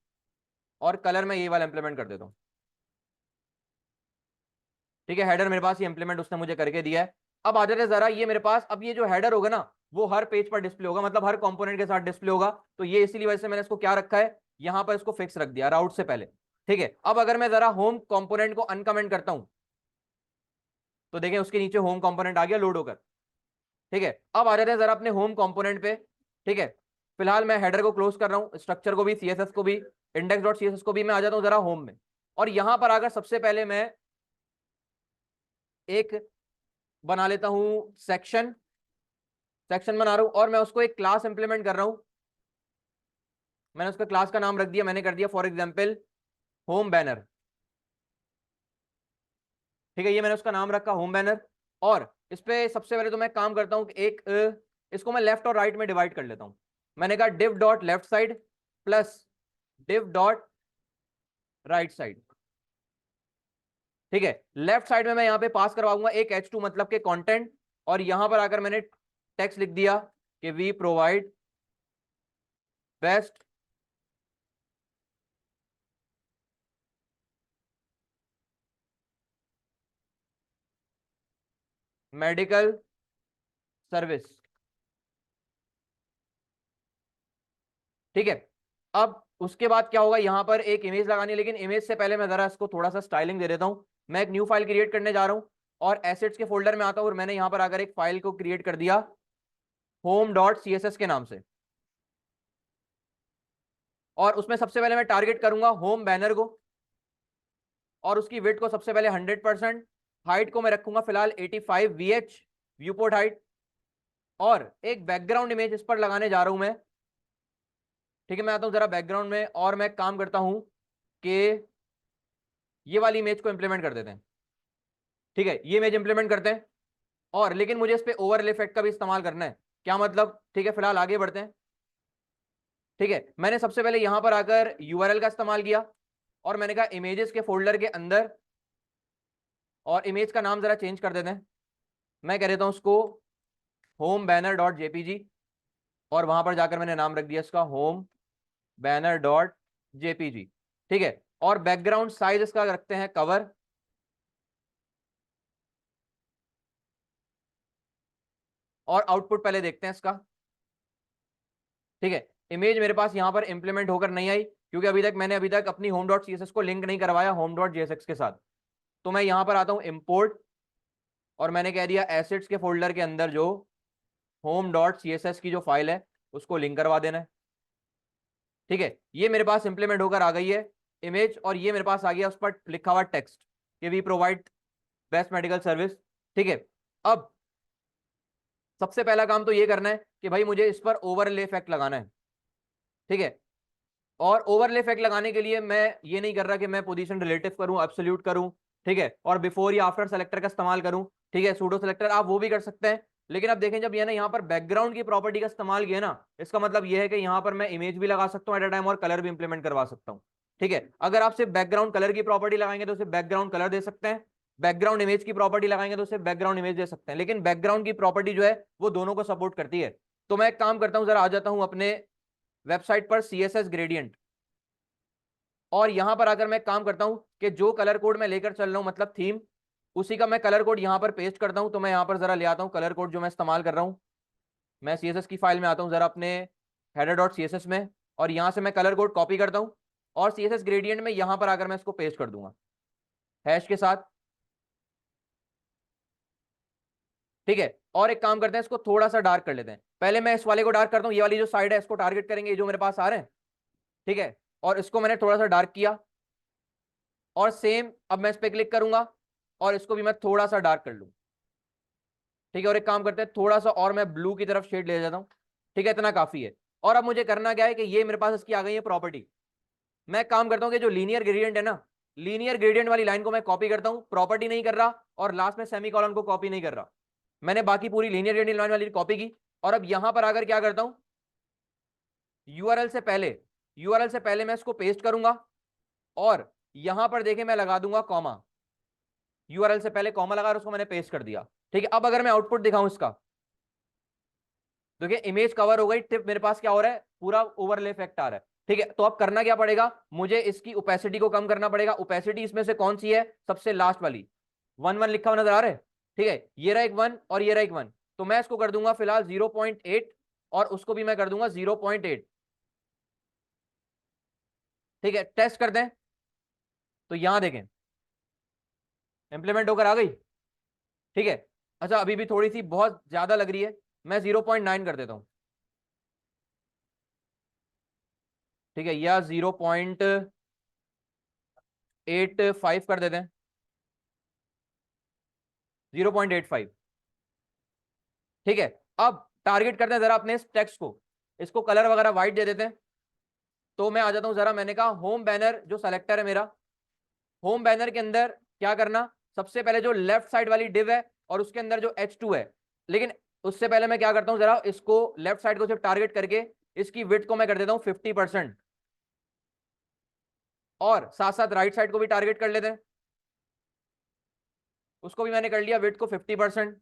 और कलर में ये वाला इंप्लीमेंट कर देता हूं। ठीक है, हेडर मेरे पास ये इंप्लीमेंट उसने मुझे करके दिया है। अब आ जाते हैं जरा, ये मेरे पास अब ये जो हेडर होगा ना वो हर पेज पर डिस्प्ले होगा, मतलब हर कंपोनेंट के साथ डिस्प्ले होगा। तो ये इसीलिए वजह से मैंने इसको क्या रखा है, यहां पर इसको फिक्स रख दिया राउट से पहले। ठीक है, अब अगर मैं जरा होम कंपोनेंट को अनकमेंट करता हूं तो देखें उसके नीचे होम कंपोनेंट आ गया लोड होकर। ठीक है, अब आ जाते हैं जरा अपने होम कंपोनेंट पे। ठीक है, फिलहाल मैं हेडर को क्लोज कर रहा हूं, स्ट्रक्चर को भी, CSS को भी, index.css को भी। मैं आ जाता हूं जरा होम में। और यहां पर आकर सबसे पहले मैं एक बना लेता हूं सेक्शन, सेक्शन बना रहा हूं और मैं उसको एक क्लास इंप्लीमेंट कर रहा हूं। मैंने उसका क्लास का नाम रख दिया, मैंने कर दिया फॉर एग्जांपल होम बैनर। ठीक है, ये मैंने उसका नाम रखा होम बैनर। और इस पे सबसे पहले तो मैं काम करता हूं कि एक इसको मैं लेफ्ट और राइट में डिवाइड कर लेता हूं। मैंने कहा div dot left side plus div dot right side. ठीक है, लेफ्ट साइड में मैं यहां पे पास करवाऊंगा एक h2 मतलब के कंटेंट, और यहां पर आकर मैंने टेक्स्ट लिख दिया कि we provide best medical service. ठीक है, अब उसके बाद क्या होगा, यहां पर एक इमेज लगानी है, लेकिन इमेज से पहले मैं जरा इसको थोड़ा सा स्टाइलिंग दे देता हूं। मैं एक न्यू फाइल क्रिएट करने जा रहा हूं और एसेट्स के फोल्डर में आता हूं और मैंने यहां पर आकर एक फाइल को क्रिएट कर दिया home dot C S S के नाम से। और उसमें सबसे पहले मैं टारगेट करूंगा होम बैनर को, और उसकी विड्थ को सबसे पहले 100%, हाइट को मैं रखूंगा फिलहाल 85 VH व्यूपोर्ट हाइट, और एक बैकग्राउंड इमेज इस पर लगाने जा रहा हूं मैं। ठीक है, मैं आता हूं जरा बैकग्राउंड में और मैं काम करता हूं कि ये वाली इमेज को इंप्लीमेंट कर देते हैं। ठीक है, ये इमेज इंप्लीमेंट करते हैं, और लेकिन मुझे इस पे ओवरले इफेक्ट का भी इस्तेमाल करना है। क्या मतलब, ठीक है फिलहाल आगे बढ़ते हैं। ठीक है, मैंने सबसे पहले यहां पर आकर यूआरएल का इस्तेमाल किया और मैंने कहा इमेजेस के फोल्डर के अंदर, और इमेज का नाम जरा चेंज कर देते हैं। मैं कह देता हूं उसको होम बैनर डॉट जेपीजी, और वहां पर जाकर मैंने नाम रख दिया इसका होम बैनर डॉट जेपीजी। ठीक है, और बैकग्राउंड साइज इसका रखते हैं कवर, और आउटपुट पहले देखते हैं इसका। ठीक है, इमेज मेरे पास यहां पर इंप्लीमेंट होकर नहीं आई क्योंकि अभी तक अपनी होम डॉट सीएसएस को लिंक नहीं करवाया होम डॉट जेएसएक्स के साथ। तो मैं यहां पर आता हूं इंपोर्ट, और मैंने कह दिया एसेट्स के फोल्डर के अंदर जो होम डॉट सीएसएस की जो फाइल है उसको लिंक करवा देना है। ठीक है, ये मेरे पास इंप्लीमेंट होकर आ गई है इमेज, और ये मेरे पास आ गया उस पर लिखा हुआ टेक्स्ट कि we provide best medical service. ठीक है, अब सबसे पहला काम तो ये करना है कि भाई मुझे इस पर ओवरले इफेक्ट लगाना है। ठीक है, और ओवरले इफेक्ट लगाने के लिए मैं ये नहीं कर रहा कि मैं पोजीशन रिलेटिव करूं, एब्सोल्यूट करूं, ठीक है, और बिफोर या आफ्टर सेलेक्टर का इस्तेमाल करूं। ठीक है, सूडो सेलेक्टर आप वो भी कर सकते हैं, लेकिन अब देखें जब ये ना यहाँ पर बैकग्राउंड की प्रॉपर्टी का इस्तेमाल किया ना, इसका मतलब ये है कि यहाँ पर मैं इमेज भी लगा सकता हूँ एट अ टाइम और कलर भी इंप्लीमेंट करवा सकता हूँ। ठीक है, अगर आप सिर्फ बैकग्राउंड कलर की प्रॉपर्टी लगाएंगे तो सिर्फ बैकग्राउंड कलर दे सकते हैं, बैकग्राउंड इमेज की प्रॉपर्टी लगाएंगे तो सिर्फ बैकग्राउंड इमेज दे सकते हैं, लेकिन बैकग्राउंड की प्रॉपर्टी जो है वो दोनों को सपोर्ट करती है। तो मैं एक काम करता हूँ, जरा आ जाता हूँ अपने वेबसाइट पर CSS ग्रेडियंट, और यहां पर आकर मैं काम करता हूं कि जो कलर कोड मैं लेकर चल रहा हूं मतलब थीम, उसी का मैं कलर कोड यहां पर पेस्ट करता हूं। तो मैं यहां पर जरा ले आता हूं कलर कोड जो मैं इस्तेमाल कर रहा हूं। मैं CSS की फाइल में आता हूं जरा अपने हेडर डॉट CSS में, और यहां से मैं कलर कोड कॉपी करता हूं और CSS ग्रेडियंट में यहां पर आकर मैं इसको पेस्ट कर दूंगा हैश के साथ। ठीक है, और एक काम करते हैं, इसको थोड़ा सा डार्क कर लेते हैं। पहले मैं इस वाले को डार्क करता हूं, ये वाली जो साइड है इसको टारगेट करेंगे, ये जो मेरे पास आ रहे हैं। ठीक है, और इसको मैंने थोड़ा सा डार्क किया, और सेम अब मैं इस पर क्लिक करूंगा और इसको भी मैं थोड़ा सा डार्क कर लूं। ठीक है, और एक काम करते हैं, थोड़ा सा और मैं ब्लू की तरफ शेड ले जाता हूं। ठीक है, इतना काफी है। और अब मुझे करना क्या है कि ये मेरे पास इसकी आ गई है प्रॉपर्टी। मैं काम करता हूं कि जो लीनियर ग्रेडियंट है ना, लीनियर ग्रेडियंट वाली लाइन को मैं कॉपी करता हूं, प्रॉपर्टी नहीं कर रहा, और लास्ट में सेमीकोलन को कॉपी नहीं कर रहा। मैंने बाकी पूरी लीनियर ग्रेडियंट लाइन वाली कॉपी की, और अब यहां पर आकर क्या करता हूं, यूआरएल से पहले, यूआरएल से पहले मैं इसको पेस्ट करूंगा, और यहां पर देखें मैं लगा दूंगा कॉमा। यूआरएल से पहले कॉमा लगा और उसको मैंने पेस्ट कर दिया। ठीक है, अब अगर मैं आउटपुट दिखाऊं इसका, देखिए इमेज कवर हो गई, टिप मेरे पास क्या हो रहा है, पूरा ओवरले इफेक्ट आ रहा है। ठीक है, तो अब करना क्या पड़ेगा, मुझे इसकी ओपेसिटी को कम करना पड़ेगा। ओपेसिटी इसमें से कौन सी है, सबसे लास्ट वाली, 1 1 लिखा हुआ नजर आ रहा है। ठीक है, ये रहा एक 1 और ये रहा एक 1, तो मैं इसको कर दूंगा फिलहाल 0.8, और उसको भी मैं कर दूंगा 0.8। ठीक है, टेस्ट कर दें, तो यहां देखें इंप्लीमेंट होकर आ गई। ठीक है, अच्छा अभी भी थोड़ी सी बहुत ज्यादा लग रही है, मैं 0.9 कर देता हूं। ठीक है, या 0.8 0.85 कर देते हैं, 0.85। ठीक है, अब टारगेट करते हैं जरा अपने इस टेक्स्ट को, इसको कलर वगैरह व्हाइट दे देते हैं। तो मैं आ जाता हूं जरा, मैंने कहा होम बैनर जो सेलेक्टर है मेरा, होम बैनर के अंदर क्या करना, सबसे पहले जो लेफ्ट साइड वाली डिव है और उसके अंदर जो H2 है, लेकिन उससे पहले मैं क्या करता हूं जरा, इसको लेफ्ट साइड को सिर्फ टारगेट करके इसकी विड्थ को मैं कर देता हूं 50%, और साथ साथ राइट साइड को भी टारगेट कर लेते हैं, उसको भी मैंने कर लिया विड्थ को 50%।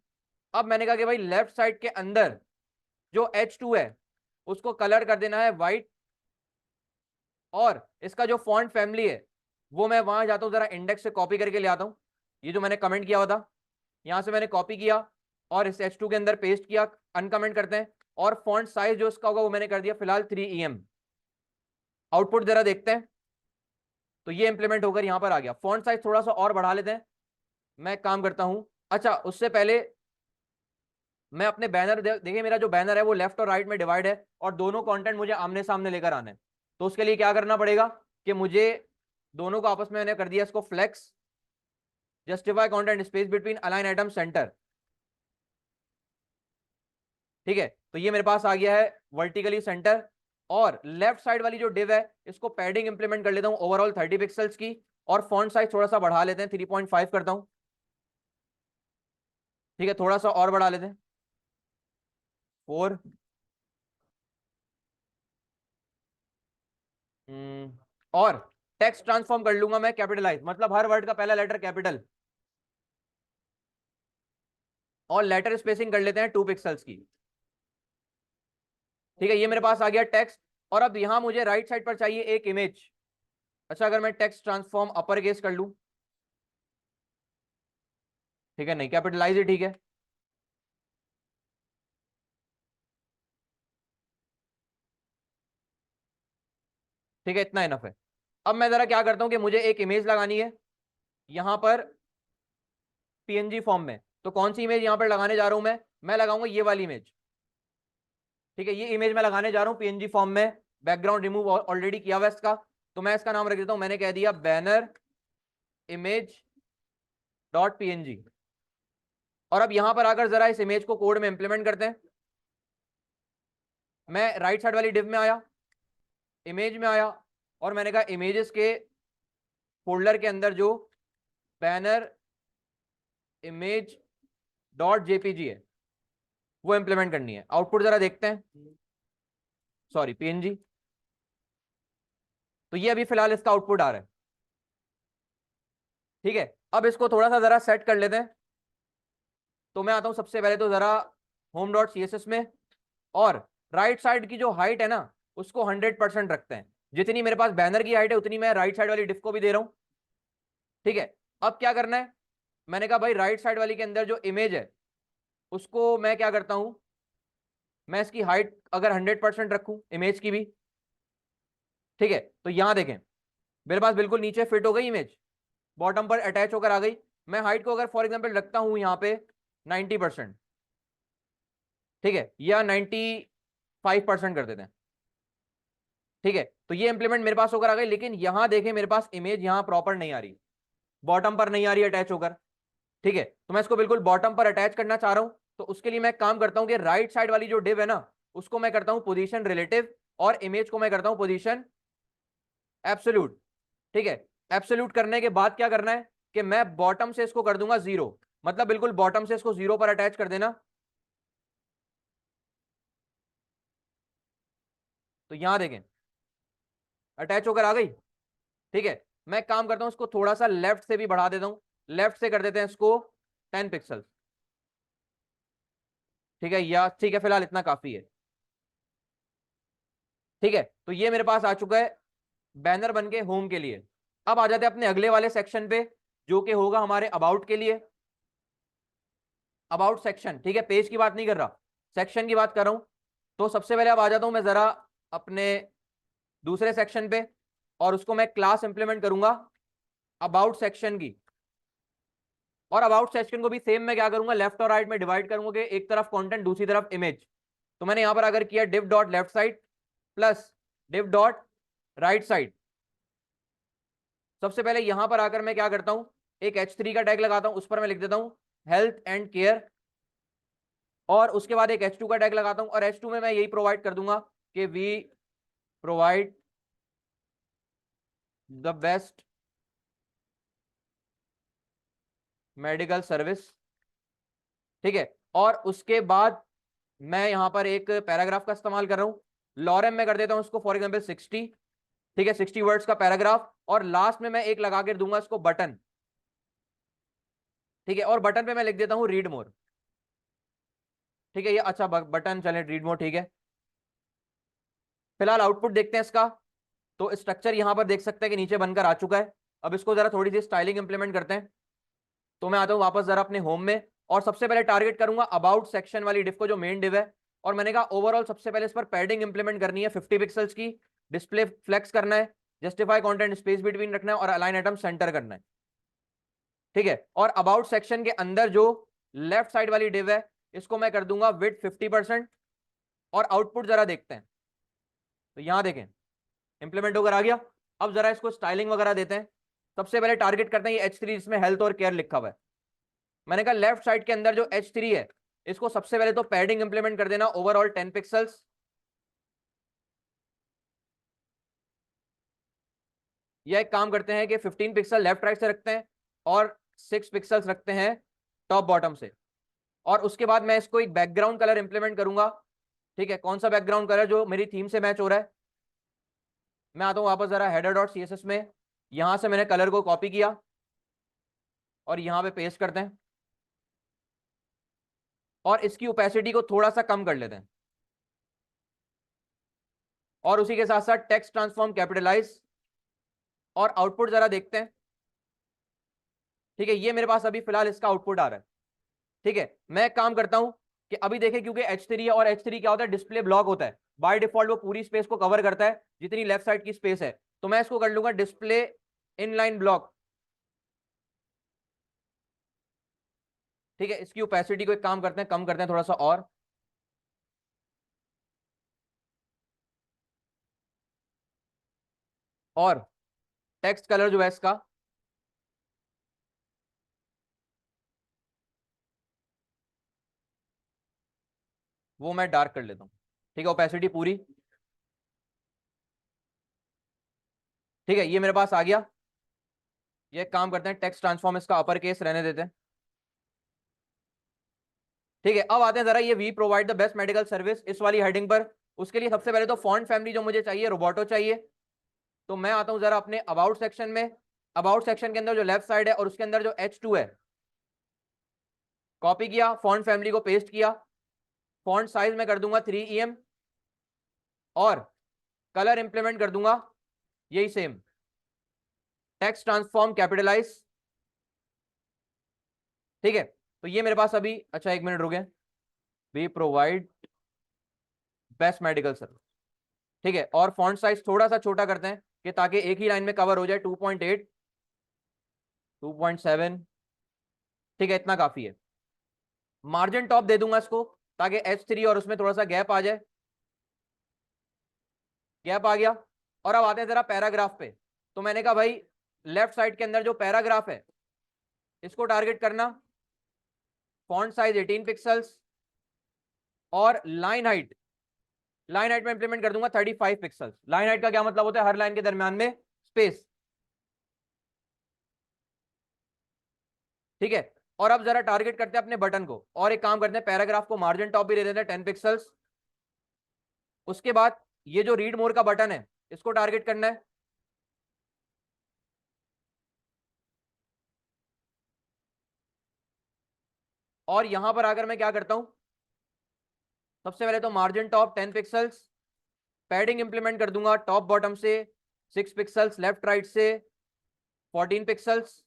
अब मैंने कहा कि भाई लेफ्ट साइड के अंदर जो H2 है उसको कलर कर देना है व्हाइट, और इसका जो फॉन्ट फैमिली है वो मैं वहां जाता हूं जरा, इंडेक्स से कॉपी करके ले आता हूं, ये जो मैंने कमेंट किया हुआ था यहां से मैंने कॉपी किया और इस H2 के अंदर पेस्ट किया, अनकमेंट करते हैं, और फॉन्ट साइज जो इसका होगा वो मैंने कर दिया फिलहाल 3 EM। आउटपुट जरा देखते हैं, तो ये इंप्लीमेंट होकर यहां पर आ गया। फॉन्ट साइज थोड़ा सा और बढ़ा लेते हैं, मैं एक काम करता हूं, अच्छा उससे पहले मैं अपने बैनर देखिए, मेरा जो बैनर है वो लेफ्ट और राइट में डिवाइड है, और दोनों कंटेंट मुझे आमने सामने लेकर आने हैं। तो उसके लिए क्या करना पड़ेगा कि मुझे दोनों को आपस में मैंने कर दिया इसको flex, justify content space between align item center. ठीक है, तो ये मेरे पास आ गया है वर्टिकली सेंटर, और लेफ्ट साइड वाली जो डिव है इसको पैडिंग इंप्लीमेंट कर लेता हूं ओवरऑल 30 पिक्सल्स की, और फॉन्ट साइज थोड़ा सा बढ़ा लेते हैं, 3.5 करता हूं। ठीक है, थोड़ा सा और बढ़ा लेते हैं, 4। और टेक्स्ट ट्रांसफॉर्म कर लूंगा मैं कैपिटलाइज, मतलब हर वर्ड का पहला लेटर कैपिटल, और लेटर स्पेसिंग कर लेते हैं 2 पिक्सल्स की। ठीक है, ये मेरे पास आ गया टेक्स्ट, और अब यहां मुझे राइट साइड पर चाहिए एक इमेज। अच्छा, अगर मैं टेक्स्ट ट्रांसफॉर्म अपर केस कर लूं, ठीक है, नहीं कैपिटलाइज ही ठीक है। ठीक है, इतना इनफ है। अब मैं जरा क्या करता हूं कि मुझे एक इमेज लगानी है यहां पर PNG फॉर्म में, तो कौन सी इमेज यहां पर लगाने जा रहा हूं मैं लगाऊंगा ये वाली इमेज। ठीक है, ये इमेज मैं लगाने जा रहा हूं PNG फॉर्म में, बैकग्राउंड रिमूव ऑलरेडी किया हुआ इसका, तो मैं इसका नाम रख देता हूं, मैंने कह दिया बैनर इमेज डॉट PNG। और अब यहां पर आकर जरा इस इमेज को कोड में इंप्लीमेंट करते हैं। मैं राइट साइड वाली डिव में आया, इमेज में आया, और मैंने कहा इमेजेस के फोल्डर के अंदर जो बैनर इमेज डॉट JPG है वो इंप्लीमेंट करनी है। आउटपुट जरा देखते हैं, सॉरी PNG। तो ये अभी फिलहाल इसका आउटपुट आ रहा है। ठीक है, अब इसको थोड़ा सा जरा सेट कर लेते हैं। तो मैं आता हूं सबसे पहले तो जरा होम डॉट CSS में, और राइट साइड की जो हाइट है ना उसको 100% रखते हैं, जितनी मेरे पास बैनर की हाइट है उतनी मैं राइट साइड वाली डिफ को भी दे रहा हूं। ठीक है, अब क्या करना है, मैंने कहा भाई राइट साइड वाली के अंदर जो इमेज है उसको मैं क्या करता हूं, मैं इसकी हाइट अगर 100% रखूं इमेज की भी, ठीक है, तो यहां देखें मेरे पास बिल्कुल नीचे फिट हो गई इमेज, बॉटम पर अटैच होकर आ गई। मैं हाइट को अगर फॉर एग्जांपल रखता हूं यहां पे 90%, ठीक है, या 95% कर देते हैं। ठीक है, तो ये इंप्लीमेंट मेरे पास होकर आ गई, लेकिन यहां देखें मेरे पास इमेज यहां प्रॉपर नहीं आ रही, बॉटम पर नहीं आ रही अटैच होकर। ठीक है, तो मैं इसको बिल्कुल बॉटम पर अटैच करना चाह रहा हूं, तो उसके लिए मैं काम करता हूं कि राइट साइड वाली जो डिव है ना उसको मैं करता हूं पोजीशन रिलेटिव, और इमेज को मैं करता हूं पोजीशन एब्सोल्यूट। ठीक है, एब्सोल्यूट करने के बाद क्या करना है कि मैं बॉटम से इसको कर दूंगा 0, मतलब बिल्कुल बॉटम से इसको 0 पर अटैच कर देना। तो यहां देखें अटैच होकर आ गई। ठीक है, मैं काम करता हूं इसको थोड़ा सा लेफ्ट से भी बढ़ा देता हूं, लेफ्ट से कर देते हैं इसको 10 पिक्सल। ठीक है, या ठीक है फिलहाल इतना काफी है। ठीक है, तो ये मेरे पास आ चुका है बैनर बन के होम के लिए। अब आ जाते हैं अपने अगले वाले सेक्शन पे, जो कि होगा हमारे अबाउट के लिए। अबाउट सेक्शन, ठीक है, पेज की बात नहीं कर रहा, सेक्शन की बात कर रहा हूं। तो सबसे पहले अब आ जाता हूं मैं जरा अपने दूसरे सेक्शन पे, और उसको मैं क्लास इंप्लीमेंट करूंगा अबाउट सेक्शन की। और अबाउट सेक्शन को भी सेम मैं क्या करूंगा, लेफ्ट और राइट में डिवाइड करूंगा कि एक तरफ कंटेंट दूसरी तरफ इमेज। तो मैंने यहां पर अगर किया div dot left side plus div dot right side, सबसे पहले यहां पर आकर मैं क्या करता हूं, एक H3 का टैग लगाता हूं, उस पर मैं लिख देता हूं हेल्थ एंड केयर, और उसके बाद एक H2 का टैग लगाता हूं, और H2 में मैं यही प्रोवाइड कर दूंगा कि we provide the best medical service. ठीक है, और उसके बाद मैं यहां पर एक पैराग्राफ का इस्तेमाल कर रहा हूं, लॉरेम में कर देता हूं उसको फॉर एग्जाम्पल 60। ठीक है, 60 वर्ड्स का पैराग्राफ, और लास्ट में मैं एक लगा के दूंगा इसको बटन। ठीक है, और बटन पे मैं लिख देता हूं रीड मोर। ठीक है, ये अच्छा बटन, चले रीड मोर, ठीक है। फिलहाल आउटपुट देखते हैं इसका। तो स्ट्रक्चर यहां पर देख सकते हैं कि नीचे बनकर आ चुका है। अब इसको जरा थोड़ी सी स्टाइलिंग इंप्लीमेंट करते हैं। तो मैं आता हूं वापस जरा अपने होम में, और सबसे पहले टारगेट करूंगा अबाउट सेक्शन वाली डिव को, जो मेन डिव है। और मैंने कहा ओवरऑल सबसे पहले इस पर पैडिंग इंप्लीमेंट करनी है 50 पिक्सल्स की, डिस्प्ले फ्लेक्स करना है, जस्टिफाई कंटेंट स्पेस बिटवीन रखना है, और अलाइन आइटम सेंटर करना है। ठीक है, और अबाउट सेक्शन के अंदर जो लेफ्ट साइड वाली डिव है, इसको मैं कर दूंगा विड्थ 50%। और आउटपुट जरा देखते हैं। तो यहां देखें इंप्लीमेंट होकर आ गया। अब जरा इसको स्टाइलिंग वगैरह देते हैं। सबसे पहले टारगेट करते हैं ये H3, इसमें हेल्थ और केयर लिखा हुआ है। मैंने कहा लेफ्ट साइड के अंदर जो H3 है, इसको सबसे पहले तो पैडिंग इंप्लीमेंट कर देना ओवरऑल 10 पिक्सल्स। या एक काम करते हैं कि 15 पिक्सल लेफ्ट राइट से रखते हैं, और 6 पिक्सल्स रखते हैं टॉप बॉटम से। और उसके बाद मैं इसको एक बैकग्राउंड कलर इंप्लीमेंट करूंगा। ठीक है, कौन सा बैकग्राउंड कलर जो मेरी थीम से मैच हो रहा है। मैं आता हूं वापस जरा हेडर डॉट CSS में, यहां से मैंने कलर को कॉपी किया और यहां पे पेस्ट करते हैं, और इसकी ओपेसिटी को थोड़ा सा कम कर लेते हैं, और उसी के साथ साथ टेक्स्ट ट्रांसफॉर्म कैपिटलाइज। और आउटपुट जरा देखते हैं। ठीक है, ये मेरे पास अभी फिलहाल इसका आउटपुट आ रहा है। ठीक है, मैं एक काम करता हूं कि अभी देखें, क्योंकि H3 है, और H3 क्या होता है, डिस्प्ले ब्लॉक होता है बाय डिफॉल्ट, वो पूरी स्पेस को कवर करता है जितनी लेफ्ट साइड की स्पेस है। तो मैं इसको कर लूंगा डिस्प्ले इनलाइन ब्लॉक। ठीक है, इसकी ओपेसिटी को एक काम करते हैं, कम करते हैं थोड़ा सा, और टेक्स्ट कलर जो है इसका, वो मैं डार्क कर लेता हूं। ठीक है, ओपेसिटी पूरी। ठीक है, ये मेरे पास आ गया। ये काम करते हैं, टेक्स्ट ट्रांसफॉर्म इसका अपर केस रहने देते हैं। ठीक है, अब आते हैं जरा ये we provide the best medical service इस वाली हेडिंग पर। उसके लिए सबसे पहले तो फॉन्ट फैमिली जो मुझे चाहिए, रोबोटो चाहिए। तो मैं आता हूं जरा अपने अबाउट सेक्शन में। अबाउट सेक्शन के अंदर जो लेफ्ट साइड है, और उसके अंदर जो H2 है, कॉपी किया, फॉन्ट फैमिली को पेस्ट किया। फॉन्ट साइज में कर दूंगा 3 EM, और कलर इंप्लीमेंट कर दूंगा यही सेम, टेक्स्ट ट्रांसफॉर्म कैपिटलाइज। ठीक है, तो ये मेरे पास अभी, अच्छा एक मिनट रुके, we provide best medical service. ठीक है, और फॉन्ट साइज थोड़ा सा छोटा करते हैं कि ताकि एक ही लाइन में कवर हो जाए, 2.8, 2.7। ठीक है, इतना काफी है। मार्जिन टॉप दे दूंगा इसको, ताकि H3 और उसमें थोड़ा सा गैप आ जाए। गैप आ गया। और अब आते हैं जरा पैराग्राफ पे। तो मैंने कहा भाई लेफ्ट साइड के अंदर जो पैराग्राफ है, इसको टारगेट करना, फॉन्ट साइज 18 पिक्सल्स, और लाइन हाइट में इंप्लीमेंट कर दूंगा 35 पिक्सल्स। लाइन हाइट का क्या मतलब होता है, हर लाइन के दरमियान में स्पेस। ठीक है, और अब जरा टारगेट करते हैं अपने बटन को, और एक काम करते हैं, पैराग्राफ को मार्जिन टॉप भी दे देते हैं 10 पिक्सल्स। उसके बाद ये जो रीड मोर का बटन है, इसको टारगेट करना है। और यहां पर आकर मैं क्या करता हूं, सबसे पहले तो margin top 10 pixels, padding implement कर दूंगा टॉप बॉटम से 6 पिक्सल्स, लेफ्ट राइट से 14 पिक्सल्स।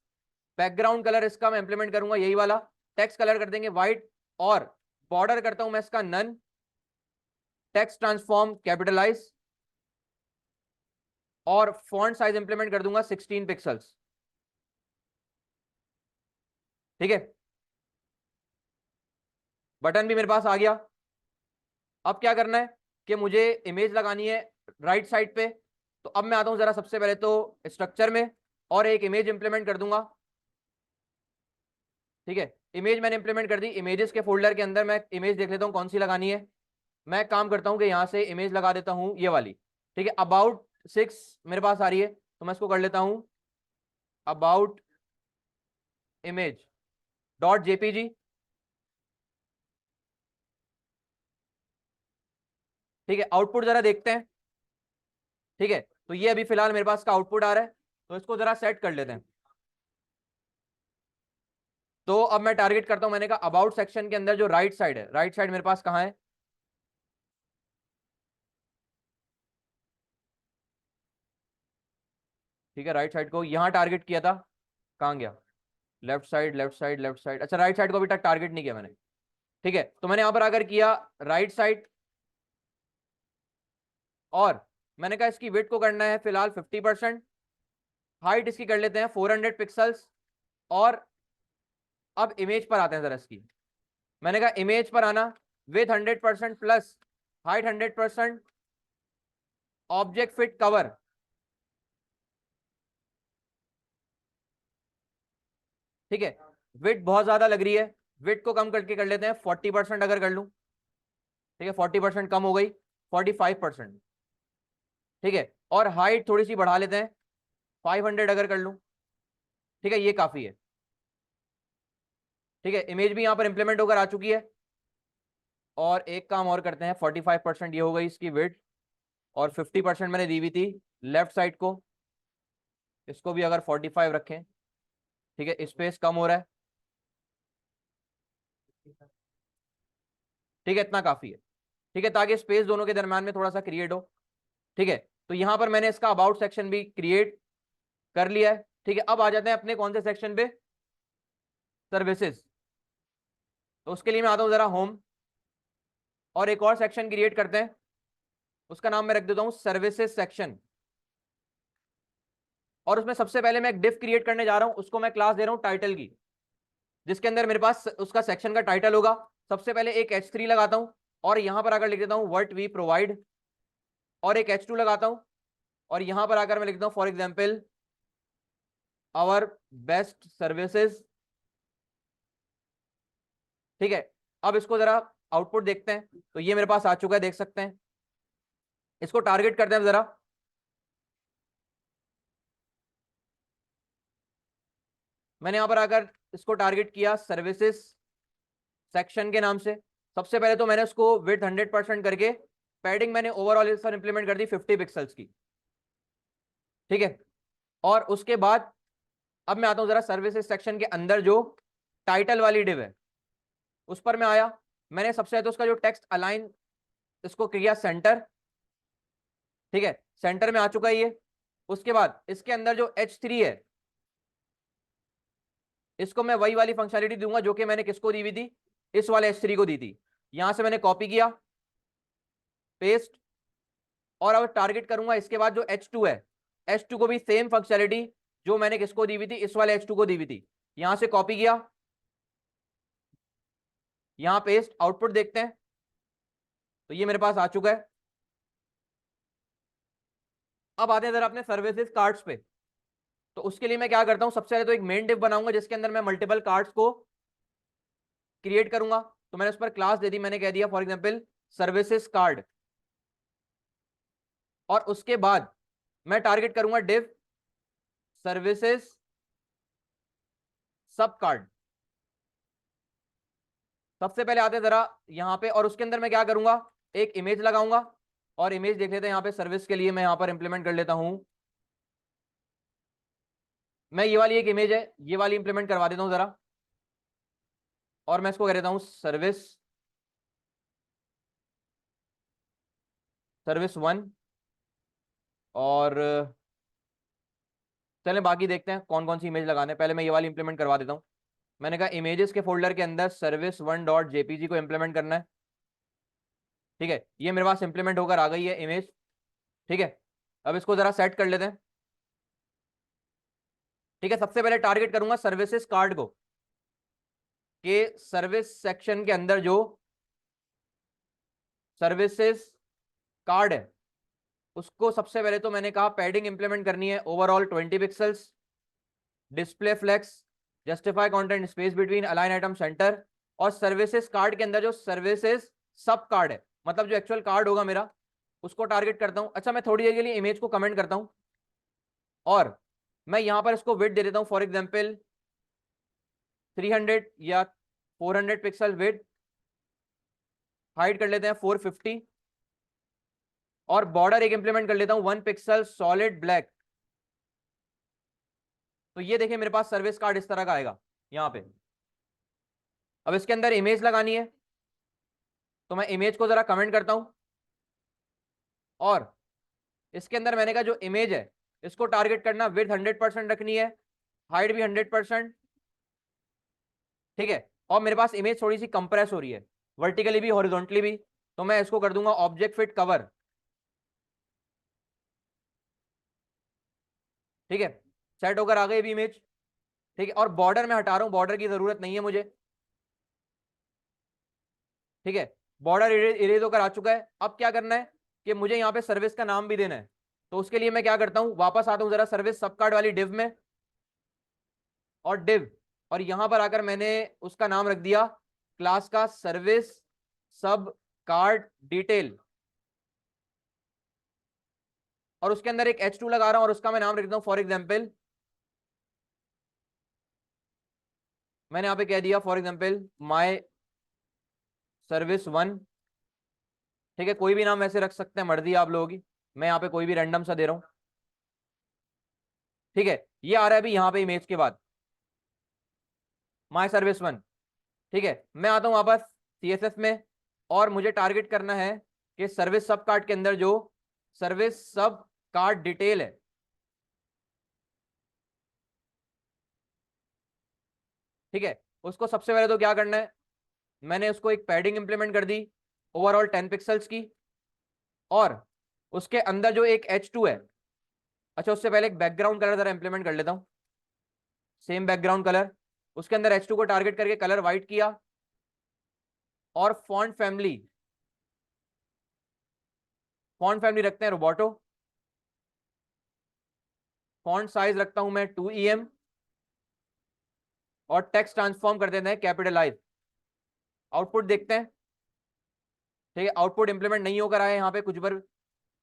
बैकग्राउंड कलर इसका मैं इंप्लीमेंट करूंगा यही वाला, टेक्स्ट कलर कर देंगे व्हाइट, और बॉर्डर करता हूं मैं इसका नन, टेक्स्ट ट्रांसफॉर्म कैपिटलाइज, और फॉन्ट साइज इंप्लीमेंट कर दूंगा 16 पिक्सल्स। ठीक है, बटन भी मेरे पास आ गया। अब क्या करना है कि मुझे इमेज लगानी है राइट साइड पे। तो अब मैं आता हूं जरा सबसे पहले तो स्ट्रक्चर में, और एक इमेज इंप्लीमेंट कर दूंगा। ठीक है, इमेज मैंने इंप्लीमेंट कर दी। इमेजेस के फोल्डर के अंदर मैं इमेज देख लेता हूँ कौन सी लगानी है। मैं काम करता हूँ कि यहाँ से इमेज लगा देता हूँ ये वाली। ठीक है, अबाउट 6 मेरे पास आ रही है, तो मैं इसको कर लेता हूँ अबाउट इमेज डॉट जेपीजी। ठीक है, आउटपुट जरा देखते हैं। ठीक है, तो ये अभी फिलहाल मेरे पास का आउटपुट आ रहा है, तो इसको जरा सेट कर लेते हैं। तो अब मैं टारगेट करता हूं, मैंने कहा अबाउट सेक्शन के अंदर जो राइट साइड है, राइट साइड मेरे पास कहां है? ठीक है, राइट साइड को यहां टारगेट किया था, कहां गया? Left side, left side, left side. अच्छा, राइट साइड को अभी तक टारगेट नहीं किया मैंने। ठीक है, तो मैंने यहां पर अगर किया राइट साइड, और मैंने कहा इसकी विड्थ को करना है फिलहाल 50%, हाइट इसकी कर लेते हैं 400 पिक्सल्स। और अब इमेज पर आते हैं जरा इसकी। मैंने कहा इमेज पर आना, with 100% plus height 100%, object fit cover. ठीक है, विड्थ बहुत ज्यादा लग रही है, विड्थ को कम करके कर लेते हैं 40% अगर कर लूं। ठीक है, 40% कम हो गई, 45%। ठीक है, और हाइट थोड़ी सी बढ़ा लेते हैं, 500 अगर कर लूं। ठीक है, ये काफी है। ठीक है, इमेज भी यहां पर इंप्लीमेंट होकर आ चुकी है। और एक काम और करते हैं, 45% ये हो गई इसकी विड्थ, और 50% मैंने दी हुई थी लेफ्ट साइड को, इसको भी अगर 45 रखें। ठीक है, स्पेस कम हो रहा है। ठीक है, इतना काफी है। ठीक है, ताकि स्पेस दोनों के दरम्यान में थोड़ा सा क्रिएट हो। ठीक है, तो यहां पर मैंने इसका अबाउट सेक्शन भी क्रिएट कर लिया है। ठीक है, अब आ जाते हैं अपने कौन से सेक्शन पे? सर्विसेज। तो उसके लिए मैं आता हूं जरा होम, और एक और सेक्शन क्रिएट करते हैं, उसका नाम मैं रख देता हूं सर्विसेज सेक्शन। और उसमें सबसे पहले मैं एक डिफ क्रिएट करने जा रहा हूं, उसको मैं क्लास दे रहा हूं टाइटल की, जिसके अंदर मेरे पास उसका सेक्शन का टाइटल होगा। सबसे पहले एक H3 लगाता हूं, और यहां पर आकर लिख देता हूं व्हाट वी प्रोवाइड, और एक H2 लगाता हूं, और यहां पर आकर मैं लिखता हूं for example our best services. ठीक है, अब इसको जरा आउटपुट देखते हैं, तो ये मेरे पास आ चुका है, देख सकते हैं। इसको टारगेट करते हैं जरा। मैंने यहां पर आकर इसको टारगेट किया सर्विसेज सेक्शन के नाम से। सबसे पहले तो मैंने उसको विड्थ 100% करके, पैडिंग मैंने ओवरऑल इस पर इंप्लीमेंट कर दी 50 पिक्सल्स की। ठीक है, और उसके बाद अब मैं आता हूं जरा सर्विसेज सेक्शन के अंदर जो टाइटल वाली डिव है उस पर मैं आया। मैंने सबसे पहले तो उसका जो टेक्स्ट अलाइन, इसको किया सेंटर। ठीक है, सेंटर में आ चुका है ये। उसके बाद इसके अंदर जो H3 है, इसको मैं वही वाली फंक्शनलिटी दूंगा जो कि मैंने किसको दी हुई थी, इस वाले H3 को दी थी। यहां से मैंने कॉपी किया, पेस्ट, और अब टारगेट करूंगा इसके बाद जो H2 है, H2 को भी सेम फंक्शनलिटी जो मैंने किसको दी हुई थी, इस वाले H2 को दी हुई थी। यहां से कॉपी किया, यहां पेस्ट, आउटपुट देखते हैं, तो ये मेरे पास आ चुका है। अब आते हैं जरा अपने सर्विसेज कार्ड्स पे। तो उसके लिए मैं क्या करता हूं, सबसे पहले तो एक मेन डिव बनाऊंगा जिसके अंदर मैं मल्टीपल कार्ड्स को क्रिएट करूंगा। तो मैंने उस पर क्लास दे दी, मैंने कह दिया फॉर एग्जांपल सर्विसेज कार्ड। और उसके बाद मैं टारगेट करूंगा डिव सर्विसेज सब कार्ड। सबसे पहले आते हैं जरा यहां पे, और उसके अंदर मैं क्या करूंगा, एक इमेज लगाऊंगा। और इमेज देख लेते हैं यहाँ पे, सर्विस के लिए मैं यहाँ पर इंप्लीमेंट कर लेता हूं। मैं ये वाली एक इमेज है, ये वाली इंप्लीमेंट करवा देता हूं जरा, और मैं इसको कह देता हूं सर्विस, सर्विस 1। और चलें बाकी देखते हैं कौन कौन सी इमेज लगाने, पहले मैं ये वाली इंप्लीमेंट करवा देता हूं। मैंने कहा इमेजेस के फोल्डर के अंदर service1.jpg को इंप्लीमेंट करना है। ठीक है, ये मेरे पास इंप्लीमेंट होकर आ गई है इमेज। ठीक है, अब इसको जरा सेट कर लेते हैं। ठीक है, सबसे पहले टारगेट करूंगा सर्विसेज कार्ड को, कि सर्विस सेक्शन के अंदर जो सर्विसेज कार्ड है, उसको सबसे पहले तो मैंने कहा पैडिंग इंप्लीमेंट करनी है overall 20 pixels. Display flex, justify content space between, align item center, और सर्विसेज कार्ड के अंदर जो सर्विसेज सब कार्ड है, मतलब जो एक्चुअल कार्ड होगा मेरा, उसको टारगेट करता हूं। अच्छा, मैं थोड़ी देर के लिए इमेज को कमेंट करता हूं और मैं यहां पर इसको विड्थ दे देता हूं, फॉर एग्जांपल 300 या 400 पिक्सल विड्थ, हाइट कर लेते हैं 450, और बॉर्डर एक इंप्लीमेंट कर लेता हूं 1 पिक्सल सॉलिड ब्लैक। तो ये देखिए मेरे पास सर्विस कार्ड इस तरह का आएगा यहां पे। अब इसके अंदर इमेज लगानी है, तो मैं इमेज को जरा कमेंट करता हूं, और इसके अंदर मैंने कहा जो इमेज है इसको टारगेट करना, विड्थ 100% रखनी है, हाइट भी 100%, ठीक है। और मेरे पास इमेज थोड़ी सी कंप्रेस हो रही है, वर्टिकली भी हॉरिजॉन्टली भी, तो मैं इसको कर दूंगा ऑब्जेक्ट फिट कवर, ठीक है। सेट होकर आ गई भी इमेज, ठीक है। और बॉर्डर में हटा रहा हूं, बॉर्डर की जरूरत नहीं है मुझे, ठीक है। बॉर्डर इरेज होकर आ चुका है। अब क्या करना है कि मुझे यहाँ पे सर्विस का नाम भी देना है, तो उसके लिए मैं क्या करता हूँ, वापस आता हूँ जरा सर्विस सब कार्ड वाली डिव में, और डिव, और यहां पर आकर मैंने उसका नाम रख दिया क्लास का सर्विस सब कार्ड डिटेल, और उसके अंदर एक h2 लगा रहा हूं और उसका मैं नाम रख देता हूं फॉर एग्जांपल, मैंने यहां पे कह दिया फॉर एग्जांपल माय सर्विस 1, ठीक है। कोई भी नाम ऐसे रख सकते हैं, मर्जी आप लोगों की, मैं यहाँ पे कोई भी रैंडम सा दे रहा हूं, ठीक है। ये आ रहा है अभी यहाँ पे इमेज के बाद माय सर्विस 1, ठीक है। मैं आता हूं वापस CSS में, और मुझे टारगेट करना है कि सर्विस सब कार्ड के अंदर जो सर्विस सब कार्ड डिटेल है, ठीक है, उसको सबसे पहले तो क्या करना है, मैंने उसको एक पैडिंग इंप्लीमेंट कर दी ओवरऑल 10 पिक्सल्स की, और उसके अंदर जो एक h2 है, अच्छा उससे पहले एक बैकग्राउंड कलर जरा इंप्लीमेंट कर लेता हूं, सेम बैकग्राउंड कलर, उसके अंदर h2 को टारगेट करके कलर व्हाइट किया, और फॉन्ट फैमिली रखते हैं रोबोटो, फॉन्ट साइज रखता हूं मैं 2em, और टेक्स्ट ट्रांसफॉर्म कर देते हैं कैपिटलाइज। आउटपुट देखते हैं, ठीक है। आउटपुट इंप्लीमेंट नहीं होकर आया यहाँ पे कुछ पर,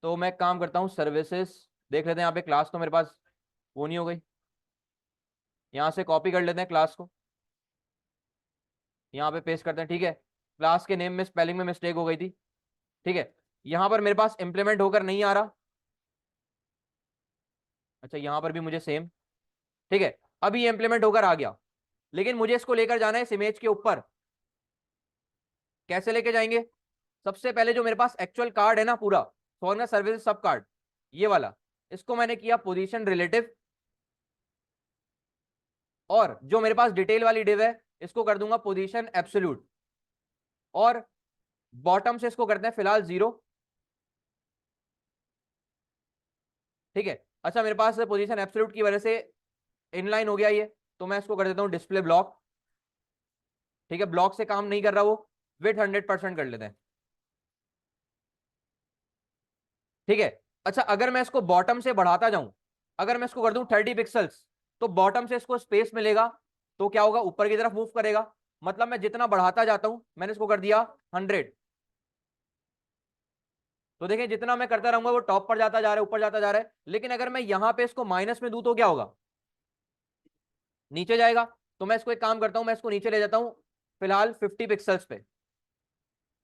तो मैं काम करता हूँ सर्विसेज, देख लेते हैं यहाँ पे क्लास तो मेरे पास वो नहीं हो गई, यहाँ से कॉपी कर लेते हैं क्लास को, यहाँ पे पेस्ट करते हैं, ठीक है। क्लास के नेम में स्पेलिंग में मिस्टेक हो गई थी, ठीक है। यहाँ पर मेरे पास इंप्लीमेंट होकर नहीं आ रहा, अच्छा यहाँ पर भी मुझे सेम, ठीक है। अभी ये इंप्लीमेंट होकर आ गया, लेकिन मुझे इसको लेकर जाना है इस इमेज के ऊपर। कैसे लेके जाएंगे, सबसे पहले जो मेरे पास एक्चुअल कार्ड है ना पूरा, फॉरनर सर्विस सब कार्ड, ये वाला, इसको मैंने किया पोजीशन रिलेटिव, और जो मेरे पास डिटेल वाली डिव है इसको कर दूंगा पोजीशन एब्सोल्यूट, और बॉटम से इसको करते हैं फिलहाल 0, ठीक है। अच्छा मेरे पास पोजीशन एब्सोल्यूट की वजह से इनलाइन हो गया ये, तो मैं इसको कर देता हूं डिस्प्ले ब्लॉक, ठीक है। ब्लॉक से काम नहीं कर रहा वो, विड्थ 100% कर लेते हैं, ठीक है। अच्छा अगर मैं इसको बॉटम से बढ़ाता जाऊं, अगर मैं इसको कर दूं 30 पिक्सल्स, तो बॉटम से इसको स्पेस मिलेगा, तो क्या होगा, ऊपर की तरफ मूव करेगा, मतलब मैं जितना बढ़ाता जाता हूं, मैंने इसको कर दिया 100, तो देखिए जितना मैं करता रहूंगा वो टॉप पर जाता जा रहा है, ऊपर जाता जा रहा है। लेकिन अगर मैं यहां पे इसको माइनस में दूं तो क्या होगा, नीचे जाएगा। तो मैं इसको एक काम करता हूं, मैं इसको नीचे ले जाता हूं फिलहाल 50 पिक्सल्स पे,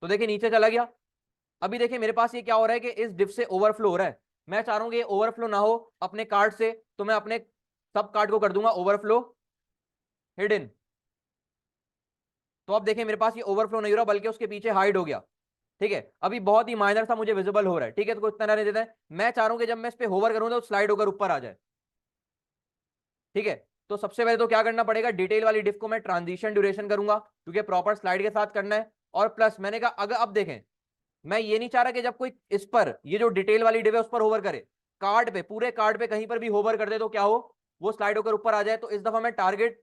तो देखिए नीचे चला गया। अभी देखिए मेरे पास ये क्या हो रहा है कि इस डिव से ओवरफ्लो हो रहा है, मैं चाह रहा हूं कि ये ओवरफ्लो ना हो अपने कार्ड से, तो मैं अपने सब कार्ड को कर दूंगा ओवरफ्लो हिडन, तो अब देखिए मेरे पास ये ओवरफ्लो नहीं हो रहा बल्कि उसके पीछे हाइड हो गया, ठीक है। अभी बहुत ही माइनर सा मुझे विजिबल हो रहा है, ठीक है, तो इतना रहने देते हैं। मैं चाह रहा हूं कि जब मैं इस पे होवर करूं तो स्लाइड होकर ऊपर आ जाए, ठीक है। तो सबसे पहले तो क्या करना पड़ेगा, डिटेल वाली डिफ को मैं ट्रांजिशन ड्यूरेशन करूंगा, क्योंकि प्रॉपर स्लाइड के साथ करना है। और प्लस मैंने कहा अगर अब देखें, मैं ये नहीं चाह रहा कि जब कोई इस पर ये जो डिटेल वाली डिव है उस पर होवर करे, कार्ड पे, पूरे कार्ड पे कहीं पर भी होवर कर दे तो क्या हो, वो स्लाइड होकर ऊपर आ जाए। तो इस दफा मैं टारगेट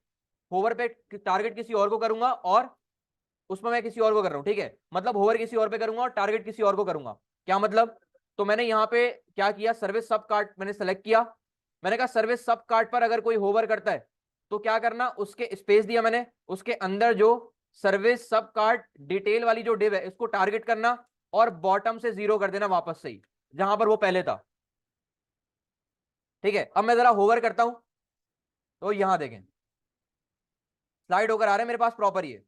होवर पे टारगेट किसी और को करूंगा, और उसमें मैं किसी और को कर रहा हूं, ठीक है। मतलब होवर किसी और पे करूंगा और टारगेट किसी और को करूंगा, क्या मतलब, तो मैंने यहां पे क्या किया, सर्विस सब कार्ड मैंने सेलेक्ट किया, मैंने कहा सर्विस सब कार्ड पर अगर कोई होवर करता है तो क्या करना, उसके स्पेस दिया मैंने, उसके अंदर जो सर्विस सब कार्ड डिटेल वाली जो डिव है इसको टारगेट करना और बॉटम से 0 कर देना वापस से ही जहां पर वो पहले था। ठीक है, अब मैं जरा होवर करता हूं तो यहां देखें स्लाइड होकर आ रहे हैं मेरे पास प्रॉपर ये।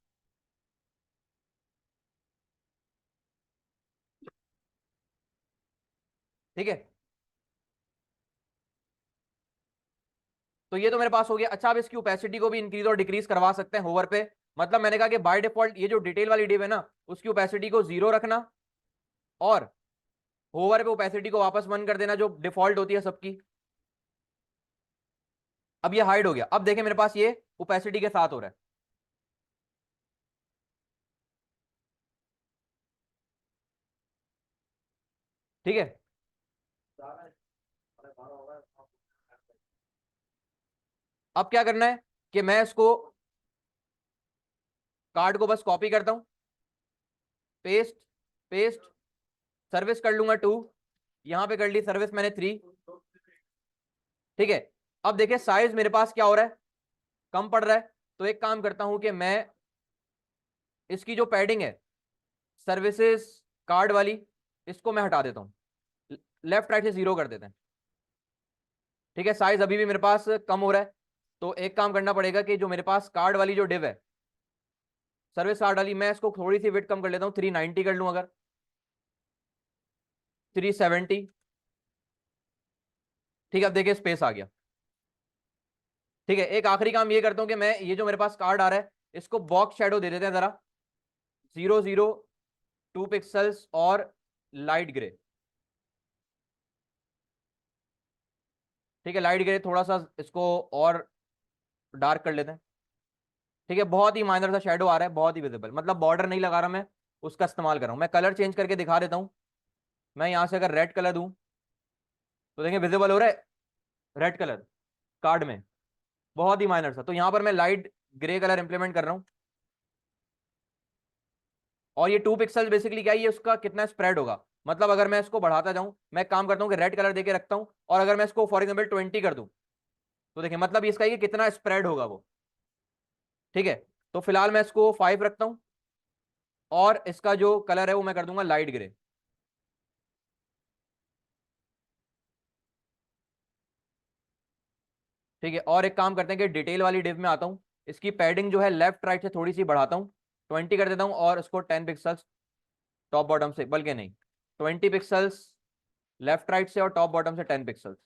ठीक है, तो ये तो मेरे पास हो गया। अच्छा, अब इसकी ओपेसिटी को भी इंक्रीज और डिक्रीज करवा सकते हैं होवर पे। मतलब मैंने कहा कि बाय डिफॉल्ट ये जो डिटेल वाली डिव है ना उसकी ओपेसिटी को 0 रखना और होवर पे ओपेसिटी को वापस 1 कर देना जो डिफॉल्ट होती है सबकी। अब ये हाइड हो गया। अब देखें मेरे पास ये ओपेसिटी के साथ हो रहा है। ठीक है, अब क्या करना है कि मैं इसको कार्ड को बस कॉपी करता हूं, पेस्ट, पेस्ट, सर्विस कर लूंगा 2, यहां पे कर ली सर्विस मैंने 3। ठीक है, अब देखिए साइज मेरे पास क्या हो रहा है, कम पड़ रहा है। तो एक काम करता हूं कि मैं इसकी जो पैडिंग है सर्विसेज कार्ड वाली इसको मैं हटा देता हूं, लेफ्ट राइट से 0 कर देते हैं। ठीक है, साइज अभी भी मेरे पास कम हो रहा है। तो एक काम करना पड़ेगा कि जो मेरे पास कार्ड वाली जो डिव है सर्विस कार्ड वाली, मैं इसको थोड़ी सी वेट कम कर लेता हूं, 390 कर लूं अगर, 370। ठीक है, अब देखिए स्पेस आ गया। ठीक है, एक आखिरी काम ये करता हूं कि मैं ये जो मेरे पास कार्ड आ रहा है इसको बॉक्स शेडो दे देते हैं जरा, 002 पिक्सल्स और लाइट ग्रे। ठीक है, लाइट ग्रे थोड़ा सा इसको और डार्क कर लेते हैं। ठीक है, बहुत ही माइनर सा शेडो आ रहा है, बहुत ही विजिबल, मतलब बॉर्डर नहीं लगा रहा मैं, उसका इस्तेमाल कर रहा हूं। मैं कलर चेंज करके दिखा देता हूं। मैं यहां से अगर रेड कलर दूं तो देखिए विजिबल हो रहा है रेड कलर कार्ड में, बहुत ही माइनर सा। तो यहां पर मैं लाइट ग्रे कलर इंप्लीमेंट कर रहा हूं। और ये 2 पिक्सल बेसिकली क्या है, ये उसका कितना स्प्रेड होगा। मतलब अगर मैं इसको बढ़ाता जाऊं, मैं काम करता हूं कि रेड कलर देके रखता हूं और अगर मैं इसको फॉर एग्जाम्पल 20 कर दूं तो देखिए मतलब इसका ये कितना स्प्रेड होगा वो। ठीक है, तो फिलहाल मैं इसको 5 रखता हूं और इसका जो कलर है वो मैं कर दूंगा लाइट ग्रे। ठीक है, और एक काम करते हैं कि डिटेल वाली डिव में आता हूं, इसकी पैडिंग जो है लेफ्ट राइट से थोड़ी सी बढ़ाता हूं, 20 कर देता हूं और इसको 10 पिक्सल्स टॉप बॉटम से, बल्कि नहीं, 20 पिक्सल्स लेफ्ट राइट से और टॉप बॉटम से 10 पिक्सल्स।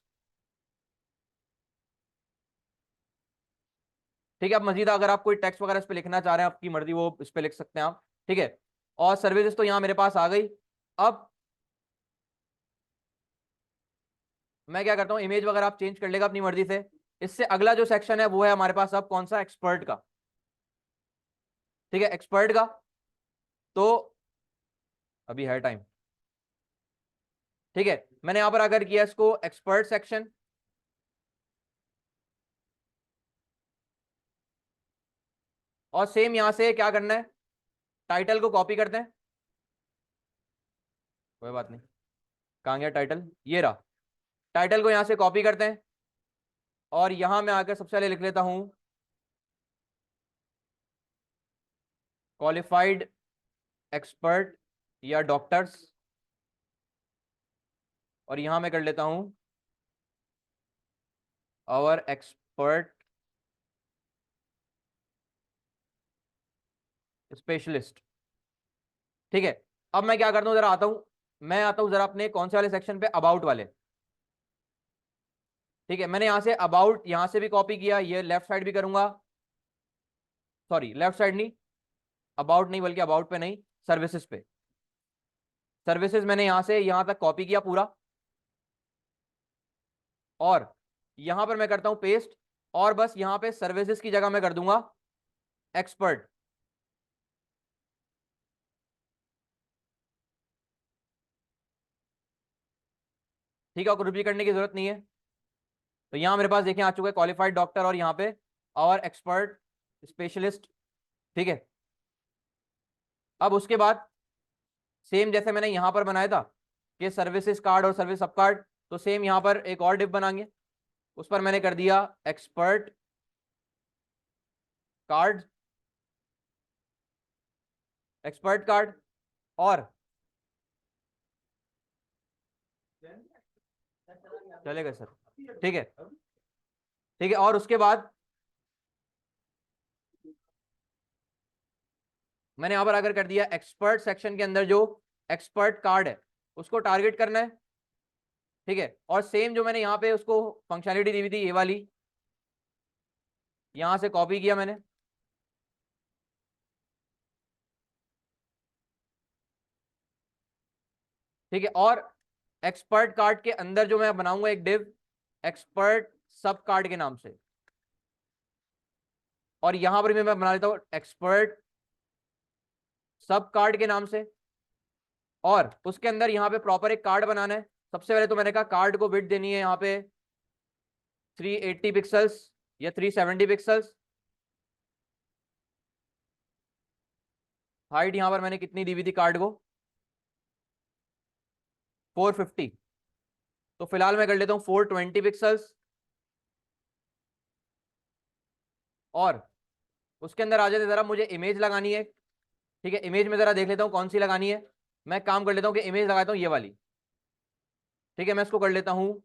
ठीक है, अब मजीद अगर आप कोई टेक्स्ट वगैरह इस पे लिखना चाह रहे हैं, आपकी मर्जी, वो इस पे लिख सकते हैं आप। ठीक है, और सर्विसेज तो यहाँ मेरे पास आ गई। अब मैं क्या करता हूँ, इमेज वगैरह आप चेंज कर लेगा अपनी मर्जी से। इससे अगला जो सेक्शन है वो है हमारे पास अब कौन सा, एक्सपर्ट का। ठीक है, एक्सपर्ट का तो अभी है टाइम। ठीक है, मैंने यहां पर अगर किया इसको एक्सपर्ट सेक्शन, और सेम यहां से क्या करना है, टाइटल को कॉपी करते हैं। कोई बात नहीं, कहां गया टाइटल, ये रहा। टाइटल को यहां से कॉपी करते हैं और यहां मैं आकर सबसे पहले लिख लेता हूं क्वालिफाइड एक्सपर्ट या डॉक्टर्स, और यहां मैं कर लेता हूं आवर एक्सपर्ट स्पेशलिस्ट। ठीक है, अब मैं क्या करता हूं, जरा आता हूं, मैं आता हूं जरा अपने कौन से वाले सेक्शन पे, अबाउट वाले। ठीक है, मैंने यहां से अबाउट यहां से भी कॉपी किया, ये लेफ्ट साइड भी करूंगा, सॉरी लेफ्ट साइड नहीं, अबाउट नहीं बल्कि अबाउट पे नहीं, सर्विसेज पे। सर्विसेज मैंने यहां से यहां तक कॉपी किया पूरा, और यहां पर मैं करता हूं पेस्ट, और बस यहां पे सर्विसेज की जगह मैं कर दूंगा एक्सपर्ट। ठीक है, और रिपीट करने की जरूरत नहीं है। तो यहां मेरे पास देखिए आ चुका है क्वालिफाइड डॉक्टर और यहाँ पे और एक्सपर्ट स्पेशलिस्ट। ठीक है, अब उसके बाद सेम जैसे मैंने यहां पर बनाया था कि सर्विसेज कार्ड और सर्विस सब कार्ड, तो सेम यहां पर एक और डिव बनाएंगे। उस पर मैंने कर दिया एक्सपर्ट कार्ड, एक्सपर्ट कार्ड। और चलेगा सर, ठीक है, ठीक है। और उसके बाद मैंने यहां पर अगर कर दिया एक्सपर्ट सेक्शन के अंदर जो एक्सपर्ट कार्ड है उसको टारगेट करना है, ठीक है। और सेम जो मैंने यहाँ पे उसको फंक्शनलिटी दी हुई थी ये वाली, यहां से कॉपी किया मैंने, ठीक है। और एक्सपर्ट कार्ड के अंदर जो मैं बनाऊंगा एक डिव एक्सपर्ट सब कार्ड के नाम से, और यहां पर भी मैं बना लेता हूं एक्सपर्ट सब कार्ड के नाम से। और उसके अंदर यहाँ पे प्रॉपर एक कार्ड बनाना है। सबसे पहले तो मैंने कहा कार्ड को विड्थ देनी है यहाँ पे 380 पिक्सल्स या 370 पिक्सल्स। हाइट यहाँ पर मैंने कितनी दी हुई थी कार्ड को, 450। तो फिलहाल मैं कर लेता हूँ 420 पिक्सल्स। और उसके अंदर आ जाते, जरा मुझे इमेज लगानी है, ठीक है। इमेज में जरा देख लेता हूँ कौन सी लगानी है। मैं काम कर लेता हूँ कि इमेज लगाता हूँ ये वाली, ठीक है। मैं इसको कर लेता हूँ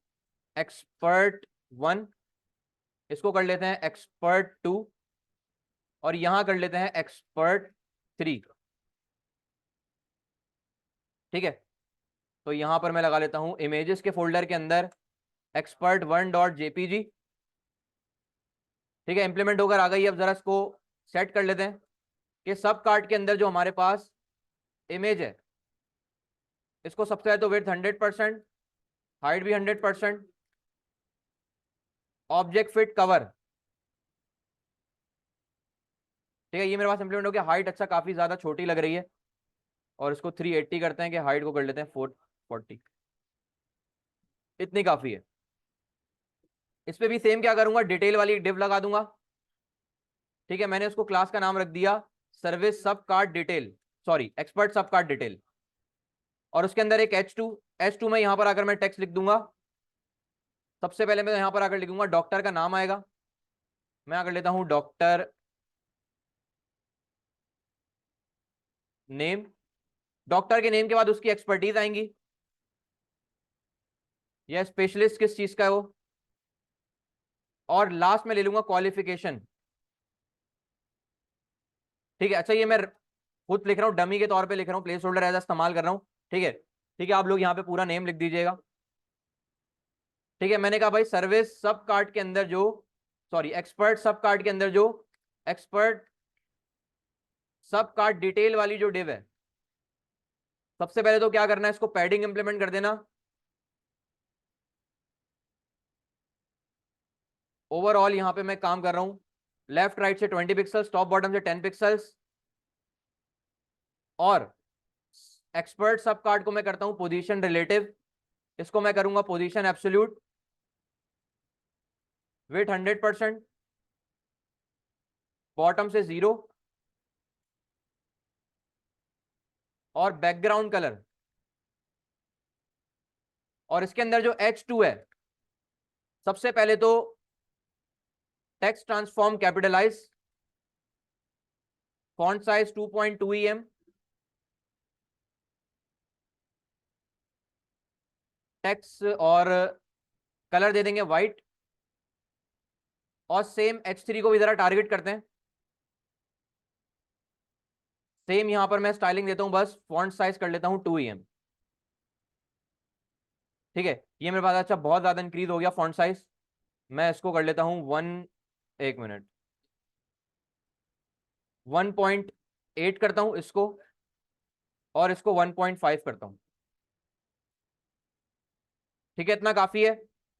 एक्सपर्ट 1, इसको कर लेते हैं एक्सपर्ट 2, और यहां कर लेते हैं एक्सपर्ट 3, ठीक है। तो यहां पर मैं लगा लेता हूं इमेजेस के फोल्डर के अंदर expert1.jpg, ठीक है। इंप्लीमेंट होकर आ गई। अब जरा इसको सेट कर लेते हैं कि सब कार्ड के अंदर जो हमारे पास इमेज है इसको सबसे पहले तो विड्थ 100%, हाइट भी 100%, ऑब्जेक्ट फिट कवर, ठीक है। ये मेरे पास इंप्लीमेंट हो गया। हाइट अच्छा काफी ज्यादा छोटी लग रही है, और इसको 380 करते हैं कि हाइट को कर लेते हैं 440, इतनी काफी है। इस पे भी सेम क्या करूंगा, डिटेल वाली डिव लगा दूंगा, ठीक है। मैंने उसको क्लास का नाम रख दिया सर्विस सब कार्ड डिटेल, सॉरी एक्सपर्ट सब कार्ड डिटेल। और उसके अंदर एक H2 में यहां पर आकर मैं टेक्स्ट लिख दूंगा। सबसे पहले मैं यहां पर आकर लिखूंगा डॉक्टर का नाम आएगा, मैं आकर लेता हूं डॉक्टर नेम। डॉक्टर के नेम के बाद उसकी एक्सपर्टीज आएंगी, या स्पेशलिस्ट किस चीज का है वो। और लास्ट में ले लूंगा क्वालिफिकेशन, ठीक है। अच्छा ये मैं खुद लिख रहा हूँ, डमी के तौर पे लिख रहा हूँ, प्लेस होल्डर एज इस्तेमाल कर रहा हूँ, ठीक है। ठीक है, आप लोग यहाँ पे पूरा नेम लिख दीजिएगा, ठीक है। मैंने कहा भाई सर्विस सब कार्ड के अंदर जो, सॉरी एक्सपर्ट सब कार्ड के अंदर जो एक्सपर्ट सब कार्ड डिटेल वाली जो डिव है, सबसे पहले तो क्या करना है, इसको पैडिंग इंप्लीमेंट कर देना। ओवरऑल यहां पे मैं काम कर रहा हूं लेफ्ट राइट से 20 पिक्सल्स, टॉप बॉटम से 10 पिक्सल्स। और एक्सपर्ट सब कार्ड को मैं करता हूं पोजीशन रिलेटिव, इसको मैं करूंगा पोजीशन एब्सोल्यूट विथ 100%, बॉटम से 0, और बैकग्राउंड कलर। और इसके अंदर जो H2 है, सबसे पहले तो text transform capitalize, font size 2.2 EM, text और कलर दे देंगे व्हाइट। और सेम H3 को भी जरा टारगेट करते हैं, सेम यहां पर मैं स्टाइलिंग देता हूं, बस फॉन्ट साइज कर लेता हूं 2 EM, ठीक है। ये मेरे पास अच्छा बहुत ज्यादा इंक्रीज हो गया फॉन्ट साइज। मैं इसको कर लेता हूं 1 मिनट 1.8 करता हूं इसको, और इसको 1.5 करता हूं, ठीक है। इतना काफी है।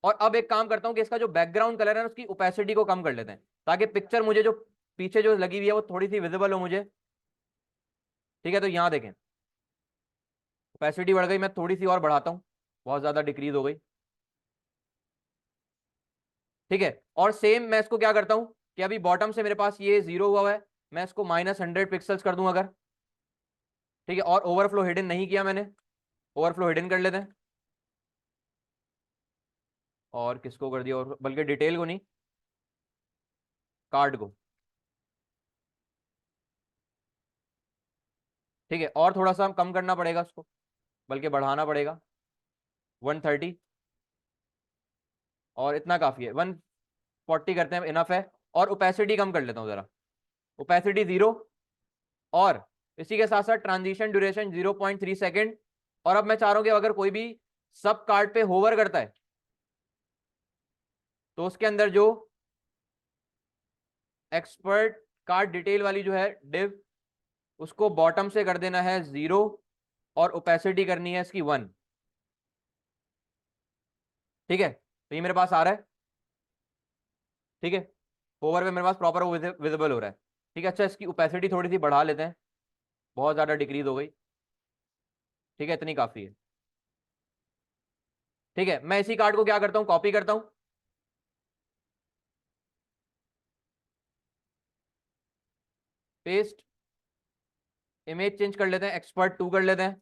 और अब एक काम करता हूं कि इसका जो बैकग्राउंड कलर है ना उसकी ओपेसिटी को कम कर लेते हैं, ताकि पिक्चर मुझे जो पीछे जो लगी हुई है वो थोड़ी सी विजिबल हो मुझे, ठीक है। तो यहां देखें ओपेसिटी बढ़ गई, मैं थोड़ी सी और बढ़ाता हूं, बहुत ज्यादा डिक्रीज हो गई, ठीक है। और सेम मैं इसको क्या करता हूं कि अभी बॉटम से मेरे पास ये 0 हुआ है, मैं इसको -100 पिक्सल्स कर दूं अगर, ठीक है। और ओवरफ्लो हिडन नहीं किया मैंने, ओवरफ्लो हिडन कर लेते हैं, और किसको कर दिया, और बल्कि डिटेल को नहीं, कार्ड को। ठीक है, और थोड़ा सा हम कम करना पड़ेगा उसको, बल्कि बढ़ाना पड़ेगा। 130, और इतना काफी है, 140 करते हैं, इनफ है। और ओपेसिटी कम कर लेता हूँ जरा, ओपेसिटी 0। और इसी के साथ साथ ट्रांजिशन ड्यूरेशन 0.3 सेकेंड। और अब मैं चाह रहा हूं कि अगर कोई भी सब कार्ड पे होवर करता है तो उसके अंदर जो एक्सपर्ट कार्ड डिटेल वाली जो है डिव, उसको बॉटम से कर देना है 0, और ओपेसिटी करनी है इसकी 1। ठीक है, तो ये मेरे पास आ रहा है। ठीक है, होवर पे मेरे पास प्रॉपर विजिबल हो रहा है। ठीक है, अच्छा इसकी ओपेसिटी थोड़ी सी बढ़ा लेते हैं, बहुत ज्यादा डिक्रीज हो गई। ठीक है, इतनी काफी है। ठीक है, मैं इसी कार्ड को क्या करता हूं, कॉपी करता हूं, पेस्ट, इमेज चेंज कर लेते हैं, एक्सपर्ट 2 कर लेते हैं,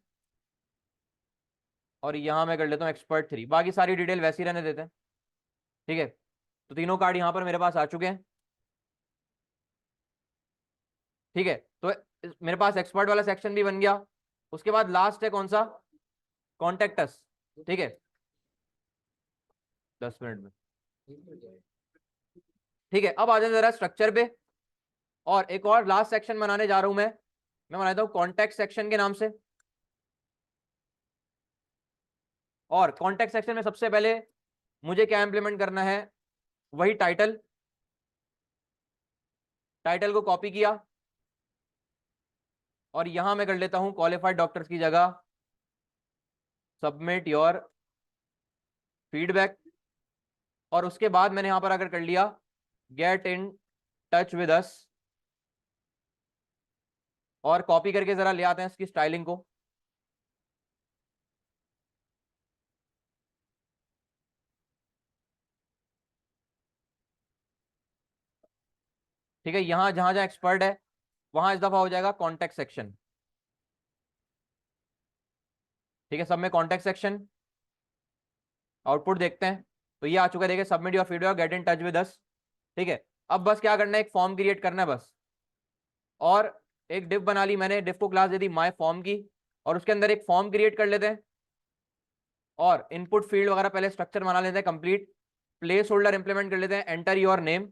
और यहां मैं कर लेता हूं एक्सपर्ट 3। बाकी सारी डिटेल वैसी रहने देते हैं। ठीक है, तो तीनों कार्ड यहां पर मेरे पास आ चुके हैं। ठीक है, तो मेरे पास एक्सपर्ट वाला सेक्शन भी बन गया। उसके बाद लास्ट है कौन सा, कॉन्टेक्टस। ठीक है, 10 मिनट में। ठीक है, अब आ जाए जरा स्ट्रक्चर पे, और एक और लास्ट सेक्शन बनाने जा रहा हूं मैं बनाता हूं कॉन्टेक्ट सेक्शन के नाम से। और कॉन्टेक्ट सेक्शन में सबसे पहले मुझे क्या इंप्लीमेंट करना है, वही टाइटल। टाइटल को कॉपी किया, और यहां मैं कर लेता हूं क्वालिफाइड डॉक्टर्स की जगह सबमिट योर फीडबैक। और उसके बाद मैंने यहां पर अगर कर लिया get in touch with us, और कॉपी करके जरा ले आते हैं इसकी स्टाइलिंग को। ठीक है, यहां जहां जहां एक्सपर्ट है वहां इस दफा हो जाएगा कॉन्टेक्ट सेक्शन। ठीक है, सब में कॉन्टेक्ट सेक्शन। आउटपुट देखते हैं, तो ये आ चुका है, देखिए submit your feedback, get in touch with us. ठीक है, अब बस क्या करना है, एक फॉर्म क्रिएट करना है बस। और एक डिव बना ली मैंने, डिव को class they the my form की, और उसके अंदर एक फॉर्म क्रिएट कर लेते हैं। और इनपुट फील्ड वगैरह पहले स्ट्रक्चर बना लेते हैं कंप्लीट। प्लेस होल्डर इंप्लीमेंट कर लेते हैं, एंटर योर नेम।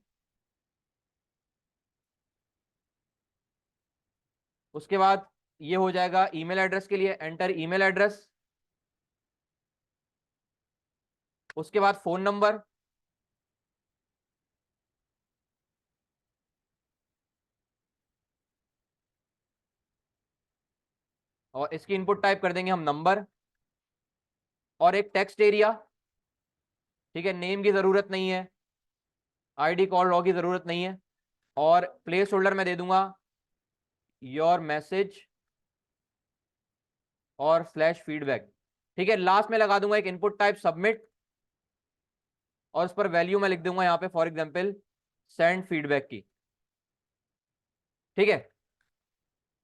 उसके बाद ये हो जाएगा ईमेल एड्रेस के लिए, एंटर ईमेल एड्रेस। उसके बाद फोन नंबर। और इसकी इनपुट टाइप कर देंगे हम नंबर, और एक टेक्स्ट एरिया। ठीक है, नेम की जरूरत नहीं है, आईडी कॉल रॉ की जरूरत नहीं है। और प्लेस होल्डर में दे दूंगा योर मैसेज और स्लैश फीडबैक। ठीक है, लास्ट में लगा दूंगा एक इनपुट टाइप सबमिट, और उस पर वैल्यू मैं लिख दूंगा यहाँ पे फॉर एग्जांपल सेंड फीडबैक की। ठीक है,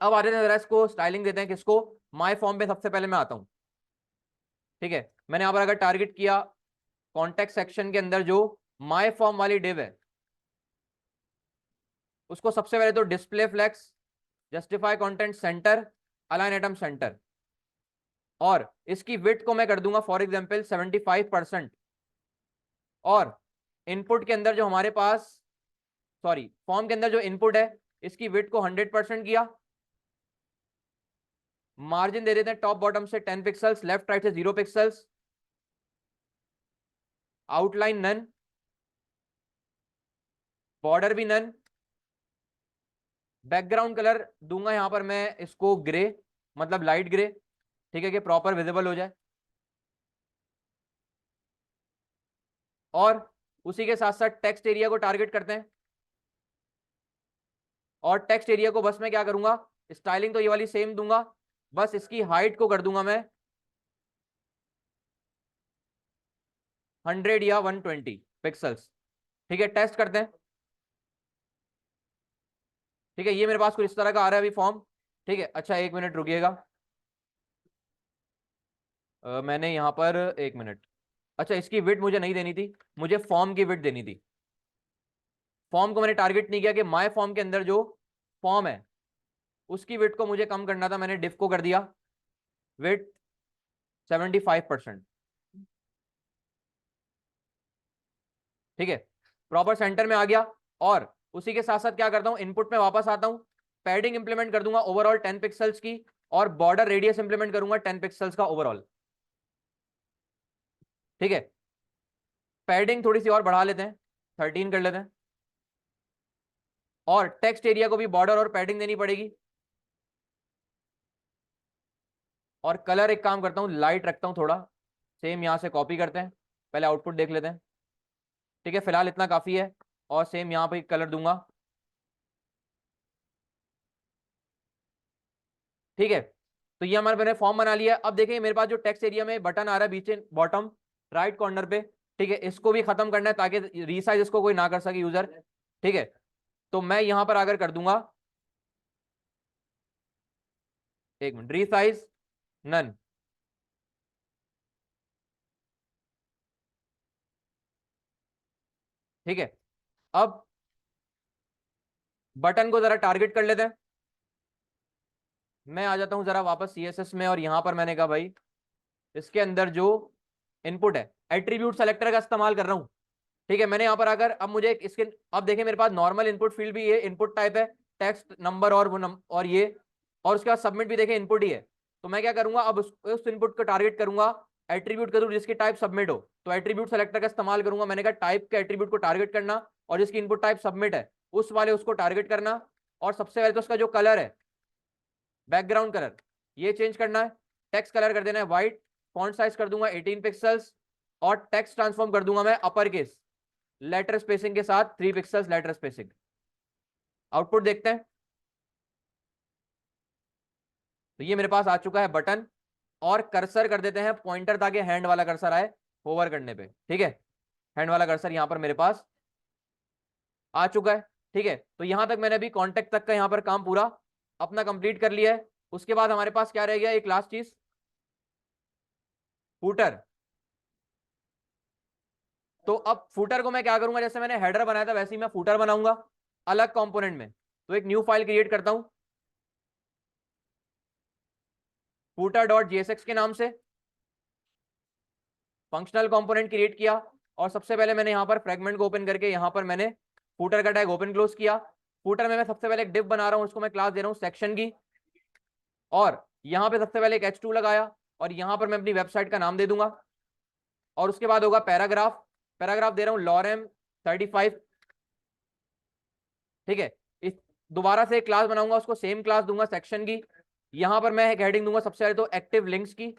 अब आ जाते हैं जरा इसको स्टाइलिंग देते हैं किसको, माय फॉर्म पे सबसे पहले मैं आता हूँ। ठीक है, मैंने यहाँ पर अगर टारगेट किया कॉन्टेक्ट सेक्शन के अंदर जो माय फॉर्म वाली डिव है, उसको सबसे पहले तो display flex, justify content center, align item center. और इसकी विड्थ को मैं कर दूंगा फॉर एग्जांपल 75%। और इनपुट के अंदर जो हमारे पास, सॉरी फॉर्म के अंदर जो इनपुट है, इसकी विड्थ को 100% किया। मार्जिन दे देते हैं टॉप बॉटम से 10 पिक्सल्स, लेफ्ट राइट से 0 पिक्सल्स। आउटलाइन नन, बॉर्डर भी नन। बैकग्राउंड कलर दूंगा यहां पर मैं इसको ग्रे, मतलब लाइट ग्रे। ठीक है, कि प्रॉपर विजिबल हो जाए। और उसी के साथ साथ टेक्स्ट एरिया को टारगेट करते हैं। और टेक्स्ट एरिया को बस मैं क्या करूंगा, स्टाइलिंग तो ये वाली सेम दूंगा, बस इसकी हाइट को कर दूंगा मैं 100 या 120 पिक्सल्स। ठीक है, टेस्ट करते हैं। ठीक है, ये मेरे पास कुछ इस तरह का आ रहा है अभी फॉर्म। ठीक है, अच्छा एक मिनट रुकिएगा। मैंने यहाँ पर, एक मिनट, अच्छा, इसकी विड्थ मुझे नहीं देनी थी, मुझे फॉर्म की विड्थ देनी थी। फॉर्म को मैंने टारगेट नहीं किया कि माय फॉर्म के अंदर जो फॉर्म है उसकी विड्थ को मुझे कम करना था, मैंने डिफ को कर दिया विड्थ 75%। ठीक है, प्रॉपर सेंटर में आ गया। और उसी के साथ साथ क्या करता हूं, इनपुट में वापस आता हूं, पैडिंग इंप्लीमेंट कर दूंगा ओवरऑल 10 पिक्सल्स की, और बॉर्डर रेडियस इंप्लीमेंट करूंगा 10 पिक्सल्स का ओवरऑल। ठीक है, पैडिंग थोड़ी सी और बढ़ा लेते हैं, 13 कर लेते हैं। और टेक्स्ट एरिया को भी बॉर्डर और पैडिंग देनी पड़ेगी। और कलर एक काम करता हूं, लाइट रखता हूं थोड़ा, सेम यहां से कॉपी करते हैं, पहले आउटपुट देख लेते हैं। ठीक है, फिलहाल इतना काफी है। और सेम यहां पे कलर दूंगा। ठीक है, तो ये हमारे मैंने फॉर्म बना लिया। अब देखिए मेरे पास जो टेक्स्ट एरिया में बटन आ रहा है बीच बॉटम राइट कॉर्नर पे, ठीक है, इसको भी खत्म करना है ताकि रीसाइज इसको कोई ना कर सके यूजर। ठीक है, तो मैं यहां पर आकर कर दूंगा, एक मिनट, रीसाइज नन। ठीक है, अब बटन को जरा टारगेट कर लेते हैं। मैं आ जाता हूं जरा वापस सीएसएस में, और यहां पर मैंने कहा भाई इसके अंदर जो इनपुट है एट्रीब्यूट सेलेक्टर का इस्तेमाल कर रहा हूं। ठीक है, मैंने यहां पर आकर अब मुझे इसके, अब देखिए मेरे पास नॉर्मल इनपुट फील्ड भी है, इनपुट टाइप है टेक्स्ट नंबर और और ये, और उसके बाद सबमिट भी देखें इनपुट ही है। तो मैं क्या करूंगा, अब उस इनपुट को टारगेट करूंगा, एट्रीब्यूट करूँ जिसकी टाइप सबमिट हो, तो एट्रीब्यूट सेलेक्टर का इस्तेमाल करूंगा। मैंने कहा टाइप के एट्रीब्यूट को टारगेट करना, और जिसकी इनपुट टाइप सबमिट है उस वाले उसको टारगेट करना। और सबसे पहले तो उसका जो कलर है, बैकग्राउंड कलर, ये चेंज करना है, टेक्स्ट कलर कर देना है व्हाइट, फॉन्ट साइज कर दूंगा 18 पिक्सल्स, और टेक्स्ट ट्रांसफॉर्म कर दूंगा मैं अपर केस, लेटर स्पेसिंग के साथ 3 पिक्सल्स लेटर स्पेसिंग। आउटपुट देखते हैं, तो ये मेरे पास आ चुका है बटन। और कर्सर कर देते हैं पॉइंटर ताकि हैंड वाला कर्सर आए होवर करने पे। ठीक है, हैंड वाला कर्सर यहां पर मेरे पास आ चुका है। ठीक है, तो यहां तक मैंने अभी कॉन्टेक्ट तक का यहां पर काम पूरा अपना कंप्लीट कर लिया है। उसके बाद हमारे पास क्या रह गया, एक लास्ट चीज, फूटर। तो अब फूटर को मैं क्या करूंगा, जैसे मैंने हेडर बनाया था वैसे ही मैं फूटर बनाऊंगा अलग कंपोनेंट में। तो एक न्यू फाइल क्रिएट करता हूं फूटर डॉट जेएसएक्स के नाम से, फंक्शनल कंपोनेंट क्रिएट किया। और सबसे पहले मैंने यहां पर फ्रेगमेंट को ओपन करके यहां पर मैंने फूटर का टैग ओपन क्लोज किया। फूटर में मैं सबसे पहले एक डिव बना रहा हूं, उसको मैं क्लास दे रहा हूं सेक्शन की। और यहां पे सबसे पहले एक h2 लगाया, और यहां पर मैं अपनी वेबसाइट का नाम दे दूंगा। और उसके बाद होगा पैराग्राफ, पैराग्राफ दे रहा हूं लॉरेम 35। ठीक है, इस दोबारा से एक क्लास बनाऊंगा, उसको सेम क्लास दूंगा सेक्शन की। यहां पर मैं एक हेडिंग दूंगा सबसे पहले तो एक्टिव लिंक्स की।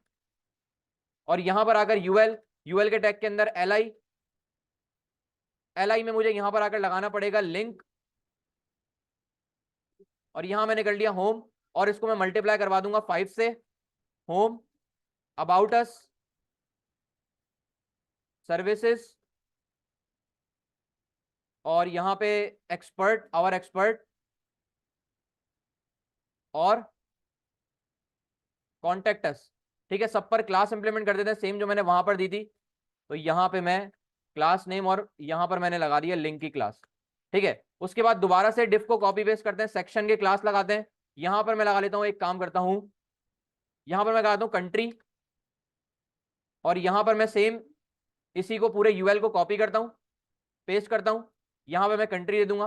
और यहां पर आकर यूएल, यूएल के टैग के अंदर एलआई, एलआई में मुझे यहां पर आकर लगाना पड़ेगा लिंक। और यहां मैंने कर लिया होम, और इसको मैं मल्टीप्लाई करवा दूंगा 5 से। होम, अबाउट अस, सर्विसेज, और यहां पे एक्सपर्ट, आवर एक्सपर्ट, और कॉन्टेक्ट अस। ठीक है, सब पर क्लास इंप्लीमेंट कर देते हैं सेम जो मैंने वहां पर दी थी। तो यहां पे मैं क्लास नेम, और यहां पर मैंने लगा दिया लिंक की क्लास। ठीक है, उसके बाद दोबारा से डिफ को कॉपी पेस्ट करते हैं, सेक्शन के क्लास लगाते हैं। यहां पर मैं लगा लेता हूं, एक काम करता हूं, यहां पर मैं लगाता हूं कंट्री। और यहां पर मैं सेम इसी को पूरे यूएल को कॉपी करता हूं, पेस्ट करता हूं, यहां पर मैं कंट्री दे दूंगा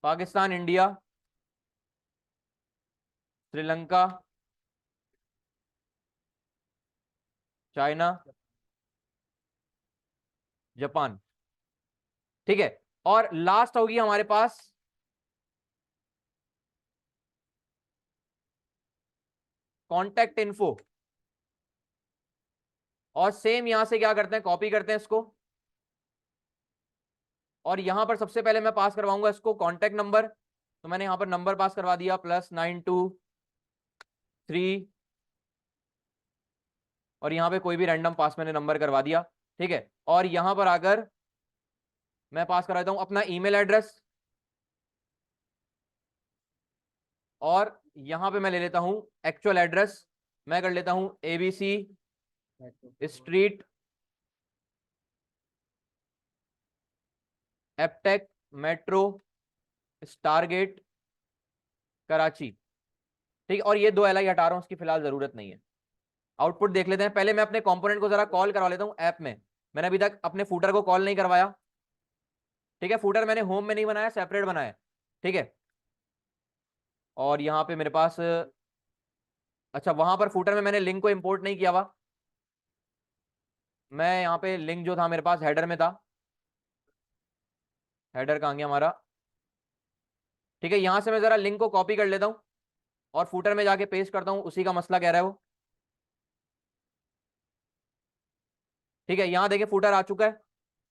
Pakistan, India, Sri Lanka, China, Japan. ठीक है, और लास्ट होगी हमारे पास कॉन्टेक्ट इन्फो। और सेम यहां से क्या करते हैं, कॉपी करते हैं इसको, और यहां पर सबसे पहले मैं पास करवाऊंगा इसको कॉन्टेक्ट नंबर। तो मैंने यहां पर नंबर पास करवा दिया +923, और यहां पे कोई भी रैंडम पास मैंने नंबर करवा दिया। ठीक है, और यहां पर आकर मैं पास करवाता हूं अपना ईमेल एड्रेस। और यहां पे मैं ले लेता हूं एक्चुअल एड्रेस, मैं कर लेता हूं ABC street Aptech metro Stargate Karachi. ठीक है, और ये दो LI हटा रहा हूं, उसकी फिलहाल जरूरत नहीं है। आउटपुट देख लेते हैं। पहले मैं अपने कंपोनेंट को जरा कॉल करवा लेता हूं ऐप में। मैंने अभी तक अपने फूटर को कॉल नहीं करवाया। ठीक है, फूटर मैंने होम में नहीं बनाया, सेपरेट बनाया। ठीक है, और यहाँ पे मेरे पास, अच्छा वहां पर फूटर में मैंने लिंक को इंपोर्ट नहीं किया हुआ। मैं यहाँ पे लिंक जो था मेरे पास हेडर में था। हेडर कहाँ गया हमारा? ठीक है, यहां से मैं जरा लिंक को कॉपी कर लेता हूँ और फूटर में जाके पेस्ट करता हूँ, उसी का मसला कह रहा है वो। ठीक है, यहां देखिए फूटर आ चुका है।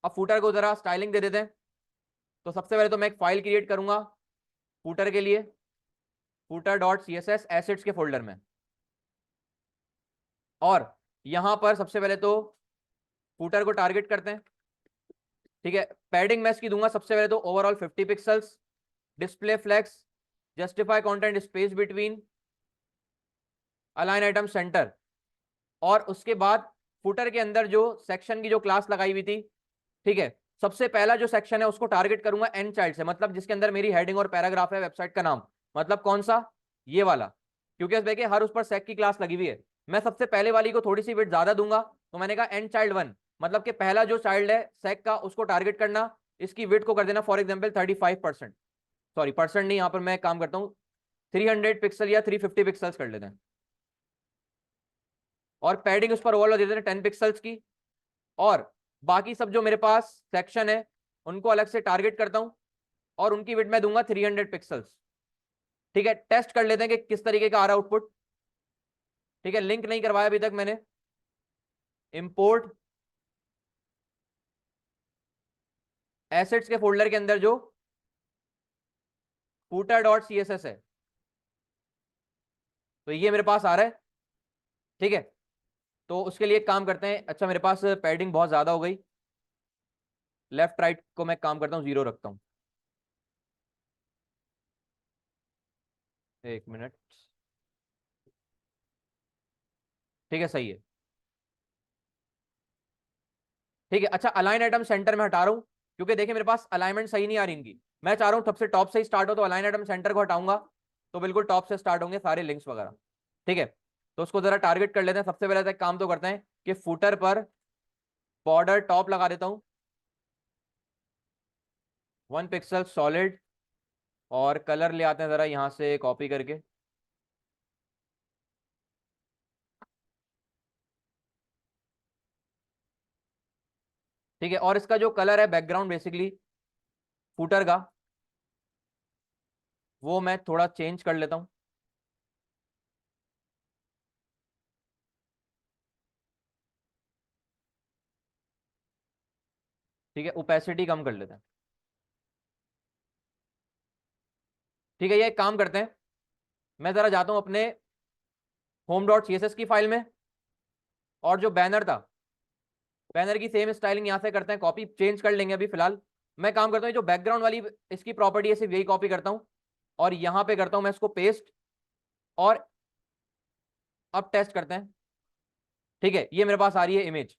अब फूटर को जरा स्टाइलिंग दे देते हैं। तो सबसे पहले तो मैं एक फाइल क्रिएट करूंगा फूटर के लिए, footer.css एसेट्स के फोल्डर में। और यहां पर सबसे पहले तो फूटर को टारगेट करते हैं। ठीक है, पैडिंग मैं इसकी दूंगा सबसे पहले तो overall 50 pixels, display flex, justify content space between, align item center. और उसके बाद फुटर के अंदर जो सेक्शन की जो क्लास लगाई हुई थी, ठीक है, सबसे पहला जो सेक्शन है उसको टारगेट करूंगा एन चाइल्ड से, मतलब जिसके अंदर मेरी हेडिंग और पैराग्राफ है, वेबसाइट का नाम। मतलब कौन सा? ये वाला। क्योंकि देखिए हर उस पर सेक की क्लास लगी हुई है। मैं सबसे पहले वाली को थोड़ी सी वेट ज्यादा दूंगा, तो मैंने कहा एन चाइल्ड 1, मतलब कि पहला जो चाइल्ड है सेक का उसको टारगेट करना। इसकी वेट को कर देना फॉर एग्जाम्पल 35%। सॉरी परसेंट नहीं, यहां पर मैं काम करता हूँ 300 पिक्सल या 350 पिक्सल्स कर लेते हैं। और पैडिंग उस पर ओवरऑल दे देते हैं 10 पिक्सल्स की। और बाकी सब जो मेरे पास सेक्शन है उनको अलग से टारगेट करता हूं और उनकी विड्थ मैं दूंगा 300 पिक्सल्स। ठीक है, टेस्ट कर लेते हैं कि किस तरीके का आ रहा है आउटपुट। ठीक है, लिंक नहीं करवाया अभी तक मैंने। इंपोर्ट एसेट्स के फोल्डर के अंदर जो footer.css है, तो ये मेरे पास आ रहा है। ठीक है, तो उसके लिए एक काम करते हैं। अच्छा मेरे पास पैडिंग बहुत ज्यादा हो गई, लेफ्ट राइट को मैं काम करता हूँ 0 रखता हूँ। एक मिनट। ठीक है, सही है। ठीक है, अच्छा अलाइन आइटम सेंटर में हटा रहा हूं क्योंकि देखिए मेरे पास अलाइनमेंट सही नहीं आ रही इनकी। मैं चाह रहा हूं सबसे टॉप से ही स्टार्ट हो, तो अलाइन आइटम सेंटर को हटाऊंगा तो बिल्कुल टॉप से स्टार्ट होंगे सारे लिंक्स वगैरह। ठीक है, तो उसको जरा टारगेट कर लेते हैं। सबसे पहले तो एक काम तो करते हैं कि फुटर पर बॉर्डर टॉप लगा देता हूं 1 पिक्सल सॉलिड, और कलर ले आते हैं जरा यहां से कॉपी करके। ठीक है, और इसका जो कलर है बैकग्राउंड बेसिकली फुटर का, वो मैं थोड़ा चेंज कर लेता हूं। ठीक है, ओपेसिटी कम कर लेते हैं। ठीक है, ये एक काम करते हैं, मैं जरा जाता हूं अपने home.css की फाइल में, और जो बैनर था, बैनर की सेम स्टाइलिंग यहां से करते हैं, कॉपी चेंज कर लेंगे अभी फिलहाल। मैं काम करता हूँ जो बैकग्राउंड वाली इसकी प्रॉपर्टी है सिर्फ यही कॉपी करता हूँ और यहां पे करता हूं मैं इसको पेस्ट। और अब टेस्ट करते हैं। ठीक है, ये मेरे पास आ रही है इमेज।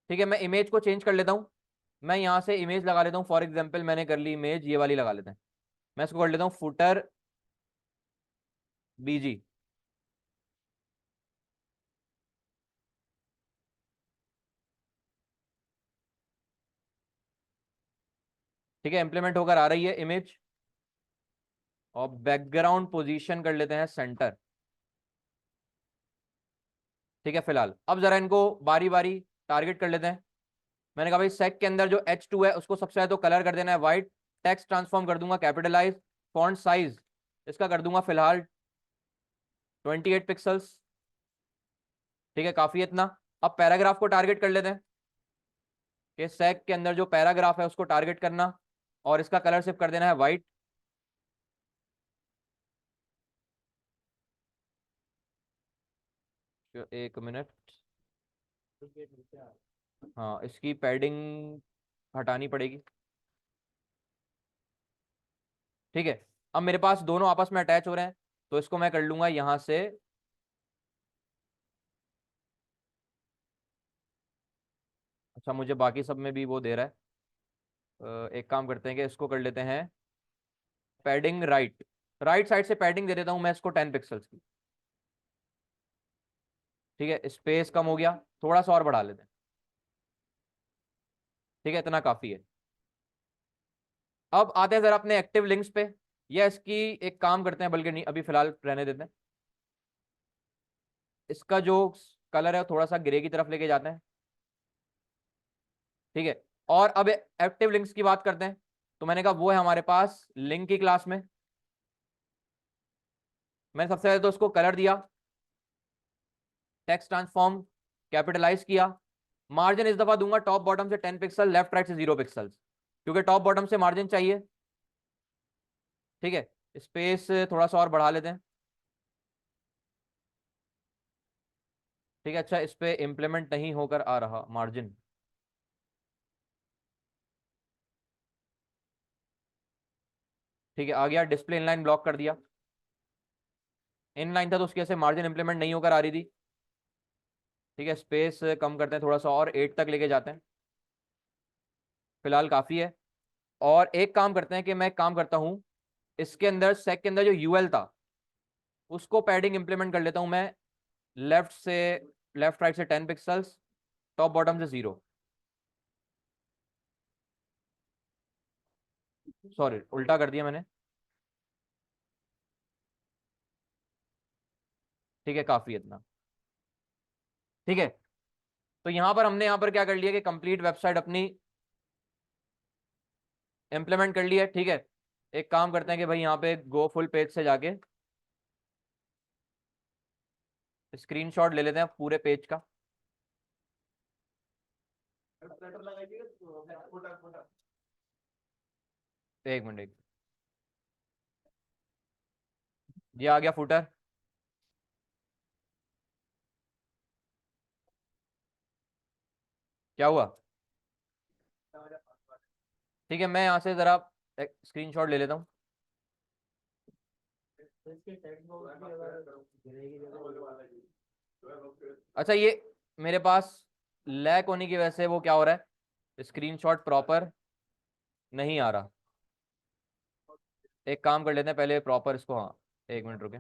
ठीक है, मैं इमेज को चेंज कर लेता हूँ। मैं यहां से इमेज लगा लेता हूँ, फॉर एग्जाम्पल मैंने कर ली इमेज ये वाली लगा लेते हैं। मैं इसको कर लेता हूँ फुटर BG। ठीक है, इंप्लीमेंट होकर आ रही है इमेज। और बैकग्राउंड पोजीशन कर लेते हैं सेंटर। ठीक है, फिलहाल अब जरा इनको बारी बारी टारगेट कर लेते हैं। मैंने कहा भाई सेक के अंदर जो H2 है उसको सबसे पहले तो कलर कर देना है वाइट। टेक्स्ट ट्रांसफॉर्म कर दूंगा कैपिटलाइज। फॉन्ट साइज इसका कर दूंगा फिलहाल 28 पिक्सल्स। ठीक है, काफी है इतना। अब पैराग्राफ को टारगेट कर लेते हैं कि सेक के अंदर जो पैराग्राफ है उसको टारगेट करना, और इसका कलर सिर्फ कर देना है वाइट। एक मिनट। हाँ, इसकी पैडिंग हटानी पड़ेगी। ठीक है, अब मेरे पास दोनों आपस में अटैच हो रहे हैं, तो इसको मैं कर लूंगा यहां से अच्छा, मुझे बाकी सब में भी वो दे रहा है। एक काम करते हैं कि इसको कर लेते हैं पैडिंग राइट। राइट साइड से पैडिंग दे देता हूं मैं इसको 10 पिक्सल्स की। ठीक है, स्पेस कम हो गया, थोड़ा सा और बढ़ा लेते हैं। ठीक है, इतना काफी है। अब आते हैं जरा अपने एक्टिव लिंक्स पे। या इसकी एक काम करते हैं, बल्कि नहीं, अभी फिलहाल रहने देते हैं। इसका जो कलर है वो थोड़ा सा ग्रे की तरफ लेके जाते हैं। ठीक है, और अब एक्टिव लिंक्स की बात करते हैं। तो मैंने कहा वो है हमारे पास लिंक की क्लास में। मैंने सबसे पहले तो उसको कलर दिया, टेक्स्ट ट्रांसफॉर्म कैपिटलाइज किया। मार्जिन इस दफा दूंगा टॉप बॉटम से 10 पिक्सल, लेफ्ट राइट से 0 पिक्सल, क्योंकि टॉप बॉटम से मार्जिन चाहिए। ठीक है, स्पेस थोड़ा सा और बढ़ा लेते हैं। ठीक है, अच्छा, इस पे इंप्लीमेंट नहीं होकर आ रहा मार्जिन। ठीक है, आ गया। डिस्प्ले इनलाइन ब्लॉक कर दिया। इनलाइन था तो उसकी वजह से मार्जिन इंप्लीमेंट नहीं होकर आ रही थी। ठीक है, स्पेस कम करते हैं थोड़ा सा और 8 तक लेके जाते हैं। फिलहाल काफी है। और एक काम करते हैं कि मैं एक काम करता हूं, इसके अंदर सेक के अंदर जो यूएल था उसको पैडिंग इंप्लीमेंट कर लेता हूं मैं। लेफ्ट से, लेफ्ट राइट से 10 पिक्सल्स, टॉप बॉटम से 0। सॉरी, उल्टा कर दिया मैंने। ठीक है, काफी है इतना। ठीक है, तो यहां पर हमने यहां पर क्या कर लिया कि कंप्लीट वेबसाइट अपनी इंप्लीमेंट कर ली है। ठीक है, एक काम करते हैं कि भाई यहाँ पे गो फुल पेज से जाके स्क्रीनशॉट ले लेते हैं पूरे पेज का। एक मिनट, ये आ गया फुटर। क्या हुआ? ठीक है, मैं यहाँ से जरा स्क्रीनशॉट ले लेता हूँ। अच्छा, ये मेरे पास लैग होने की वजह से वो क्या हो रहा है, स्क्रीनशॉट प्रॉपर नहीं आ रहा। एक काम कर लेते हैं पहले प्रॉपर इसको, हाँ, एक मिनट रुके।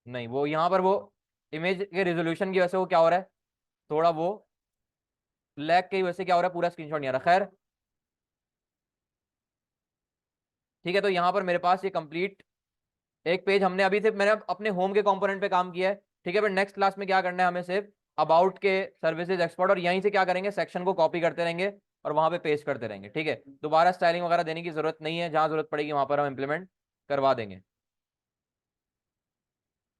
नहीं, वो यहाँ पर वो इमेज के रेजोल्यूशन की वजह से वो क्या हो रहा है, थोड़ा वो लैग की वजह से क्या हो रहा है, पूरा स्क्रीनशॉट नहीं आ रहा। खैर, ठीक है, तो यहाँ पर मेरे पास ये कंप्लीट एक पेज हमने अभी सिर्फ मैंने अपने होम के कंपोनेंट पे काम किया है। ठीक है, पर नेक्स्ट क्लास में क्या करना है हमें, सिर्फ अबाउट के सर्विसेज एक्सपोर्ट, और यहीं से क्या करेंगे, सेक्शन को कॉपी करते रहेंगे और वहां पे पेस्ट करते रहेंगे। ठीक है, दोबारा स्टाइलिंग वगैरह देने की जरूरत नहीं है, जहां जरूरत पड़ेगी वहां पर हम इंप्लीमेंट करवा देंगे।